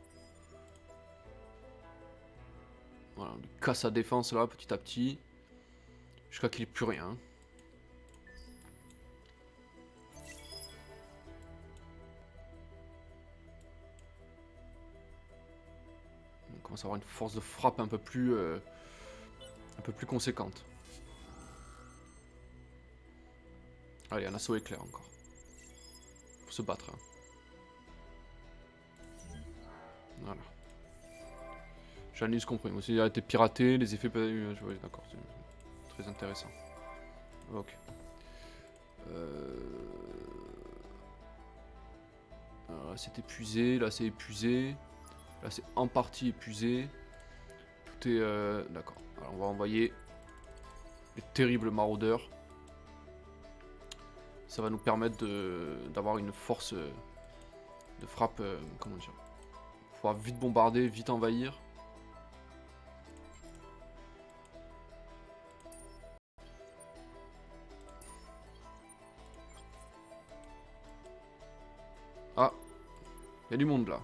Voilà, on lui casse sa défense là petit à petit. Jusqu'à qu'il n'ait plus rien. On commence à avoir une force de frappe un peu plus conséquente. Allez, un assaut éclair encore. Faut se battre. Hein. Voilà. J'analyse compris. Aussi, il a été piraté, les effets. Oui, d'accord, c'est très intéressant. Ok. Alors là, c'est épuisé. Là, c'est épuisé. Là, c'est en partie épuisé. Tout est. D'accord. Alors, on va envoyer les terribles maraudeurs. Ça va nous permettre d'avoir une force de frappe. Comment dire? Pouvoir vite bombarder, vite envahir. Ah, il y a du monde là.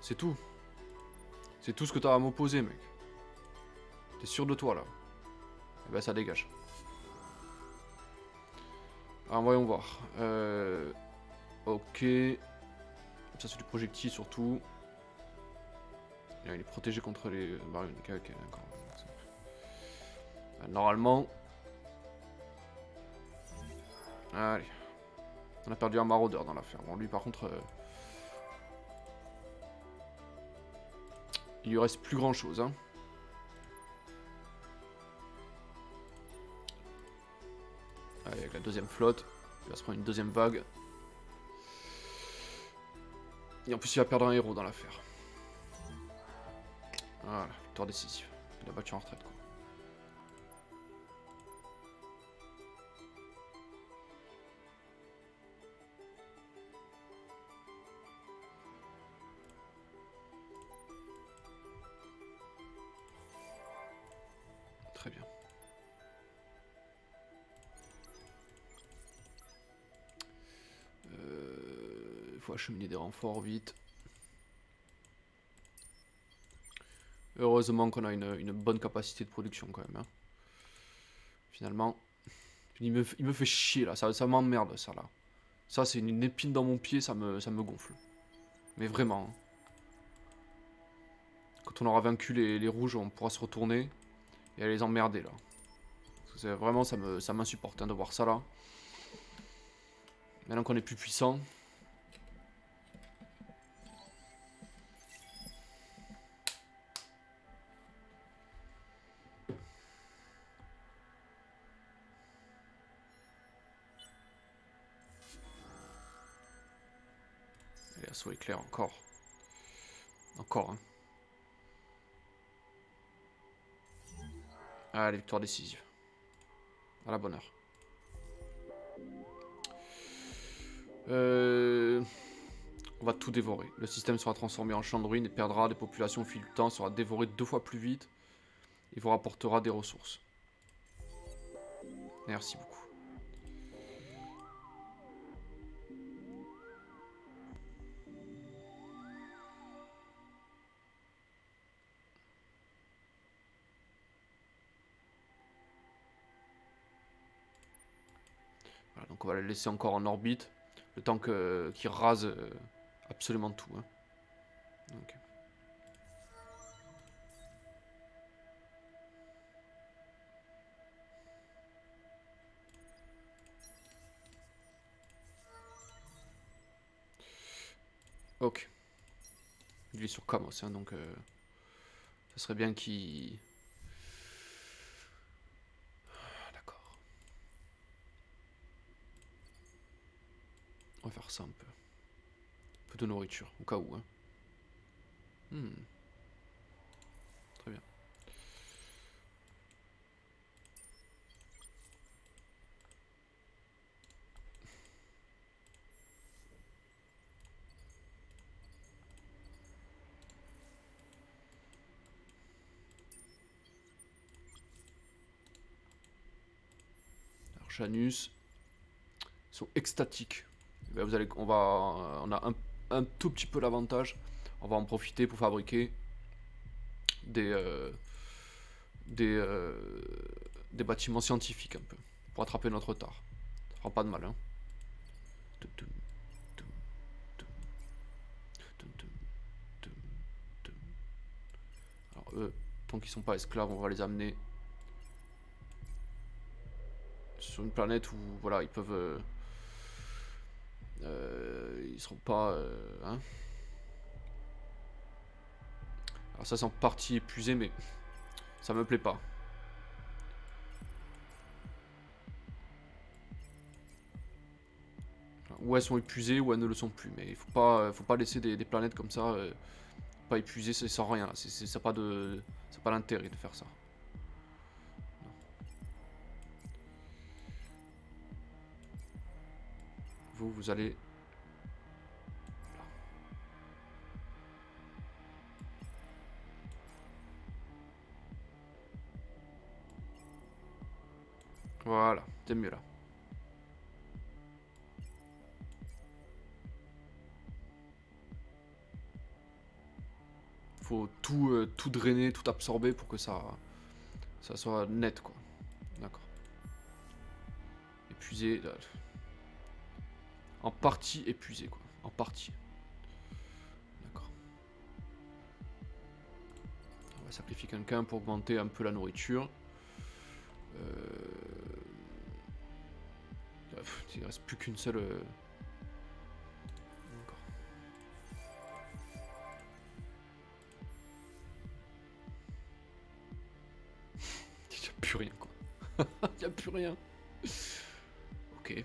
C'est tout. C'est tout ce que t'as à m'opposer, mec. T'es sûr de toi là? Eh ben ça dégage. Alors voyons voir. Ok. Ça c'est du projectile surtout. Il est protégé contre les baryoniques. Ok, d'accord. Normalement. Allez. On a perdu un maraudeur dans l'affaire. Bon lui par contre. Il lui reste plus grand chose. Hein. Allez, avec la deuxième flotte. Il va se prendre une deuxième vague. Et en plus il va perdre un héros dans l'affaire. Voilà, victoire décisive. Il a battu en retraite quoi. Très bien. Il faut acheminer des renforts vite. Heureusement qu'on a une bonne capacité de production quand même. Hein. Finalement, il me fait chier là, ça m'emmerde ça là. Ça c'est une épine dans mon pied, ça me gonfle. Mais vraiment. Hein. Quand on aura vaincu les rouges, on pourra se retourner et aller les emmerder là. Vraiment, ça m'insupporte hein, de voir ça là. Maintenant qu'on est plus puissant. Allez, assaut éclair encore. Encore, hein. Allez, victoire décisive. À la bonne heure. On va tout dévorer. Le système sera transformé en champ de ruines et perdra des populations au fil du temps, sera dévoré 2 fois plus vite et vous rapportera des ressources. Merci beaucoup. Voilà, donc on va les laisser encore en orbite, le temps qu'ils rasent absolument tout. Hein. Okay. Ok. Il est sur Kamos, hein, donc ça serait bien qu'il... D'accord. On va faire ça un peu. Un peu de nourriture, au cas où. Hein. Très bien. Alors, Janus, ils sont extatiques. Ben, on a un tout petit peu l'avantage. On va en profiter pour fabriquer des, euh, des, euh, des bâtiments scientifiques un peu, pour attraper notre retard. Ça fera pas de mal, hein. Tum, tum, tum, tum, tum, tum, tum, tum. Alors eux, tant qu'ils sont pas esclaves, on va les amener sur une planète où voilà, ils peuvent... ils seront pas... hein. Alors ça c'est en partie épuisé, mais ça me plaît pas. Ou elles sont épuisées ou elles ne le sont plus. Mais il faut pas laisser des planètes comme ça pas épuisées, ça sert à rien. Ça n'a pas de, c'est pas l'intérêt de faire ça. Non. Vous allez. Voilà, c'est mieux là. Faut tout drainer, tout absorber pour que ça soit net quoi. D'accord. Épuisé. En partie épuisé quoi. En partie. D'accord. On va sacrifier quelqu'un pour augmenter un peu la nourriture. Il reste plus qu'une seule. D'accord. Il n'y a plus rien quoi. Il n'y a plus rien. Ok.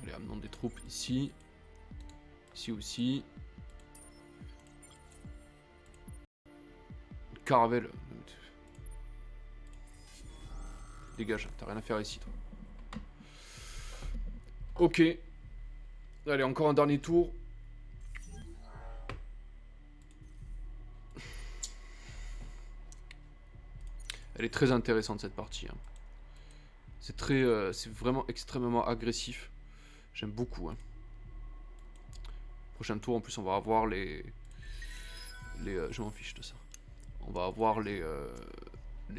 Allez, amenons des troupes ici. Ici aussi. Caravelle. Dégage, t'as rien à faire ici toi. Ok. Allez, encore un dernier tour. Elle est très intéressante cette partie. Hein. C'est vraiment extrêmement agressif. J'aime beaucoup. Hein. Prochain tour, en plus, on va avoir je m'en fiche de ça. On va avoir les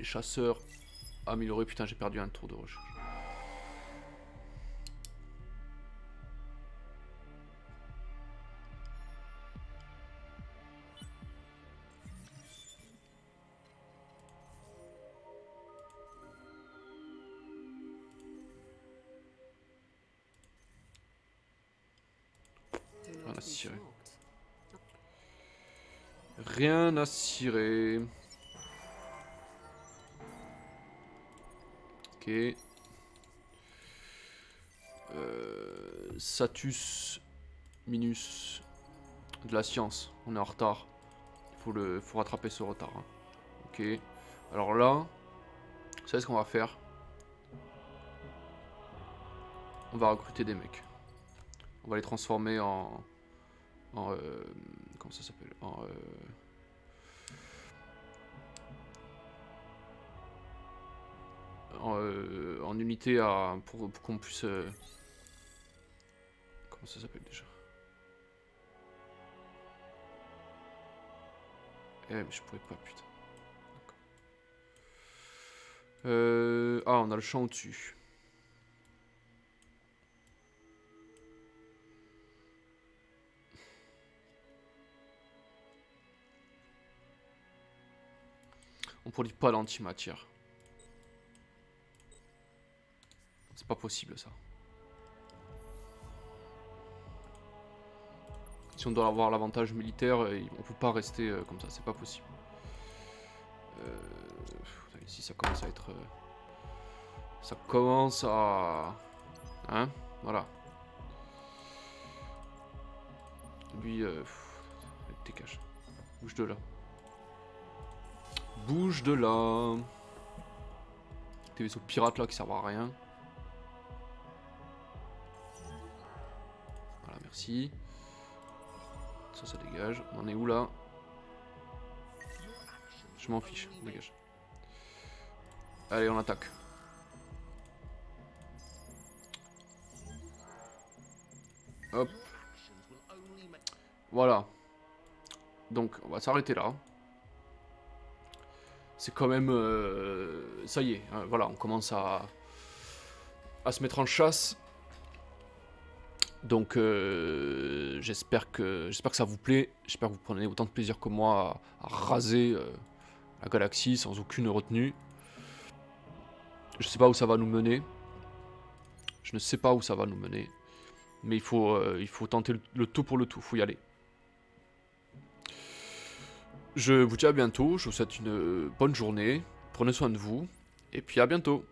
chasseurs améliorés. Putain, j'ai perdu un tour de recherche. Rien à cirer. Rien à cirer. Ok. Satus Minus de la science. On est en retard. Faut rattraper ce retard. Hein. Ok. Alors là, vous savez ce qu'on va faire? On va recruter des mecs. On va les transformer en comment ça s'appelle? En unité pour qu'on puisse... comment ça s'appelle déjà? Mais je pouvais pas, putain. On a le champ au-dessus. On produit pas l'antimatière. C'est pas possible ça. Si on doit avoir l'avantage militaire, on peut pas rester comme ça, c'est pas possible. Ici ça commence à être... ça commence à... Hein? Voilà. Lui, dégage. Bouge de là. Bouge de là. Tes vaisseaux pirates là qui servent à rien. Voilà, merci. Ça dégage. On en est où là? Je m'en fiche, dégage. Allez, on attaque. Hop. Voilà. Donc, on va s'arrêter là. C'est quand même... ça y est, hein, voilà, on commence à se mettre en chasse. Donc, j'espère que ça vous plaît. J'espère que vous prenez autant de plaisir que moi à raser la galaxie sans aucune retenue. Je sais pas où ça va nous mener. Je ne sais pas où ça va nous mener. Mais il faut tenter le tout pour le tout. Il faut y aller. Je vous dis à bientôt. Je vous souhaite une bonne journée. Prenez soin de vous. Et puis à bientôt.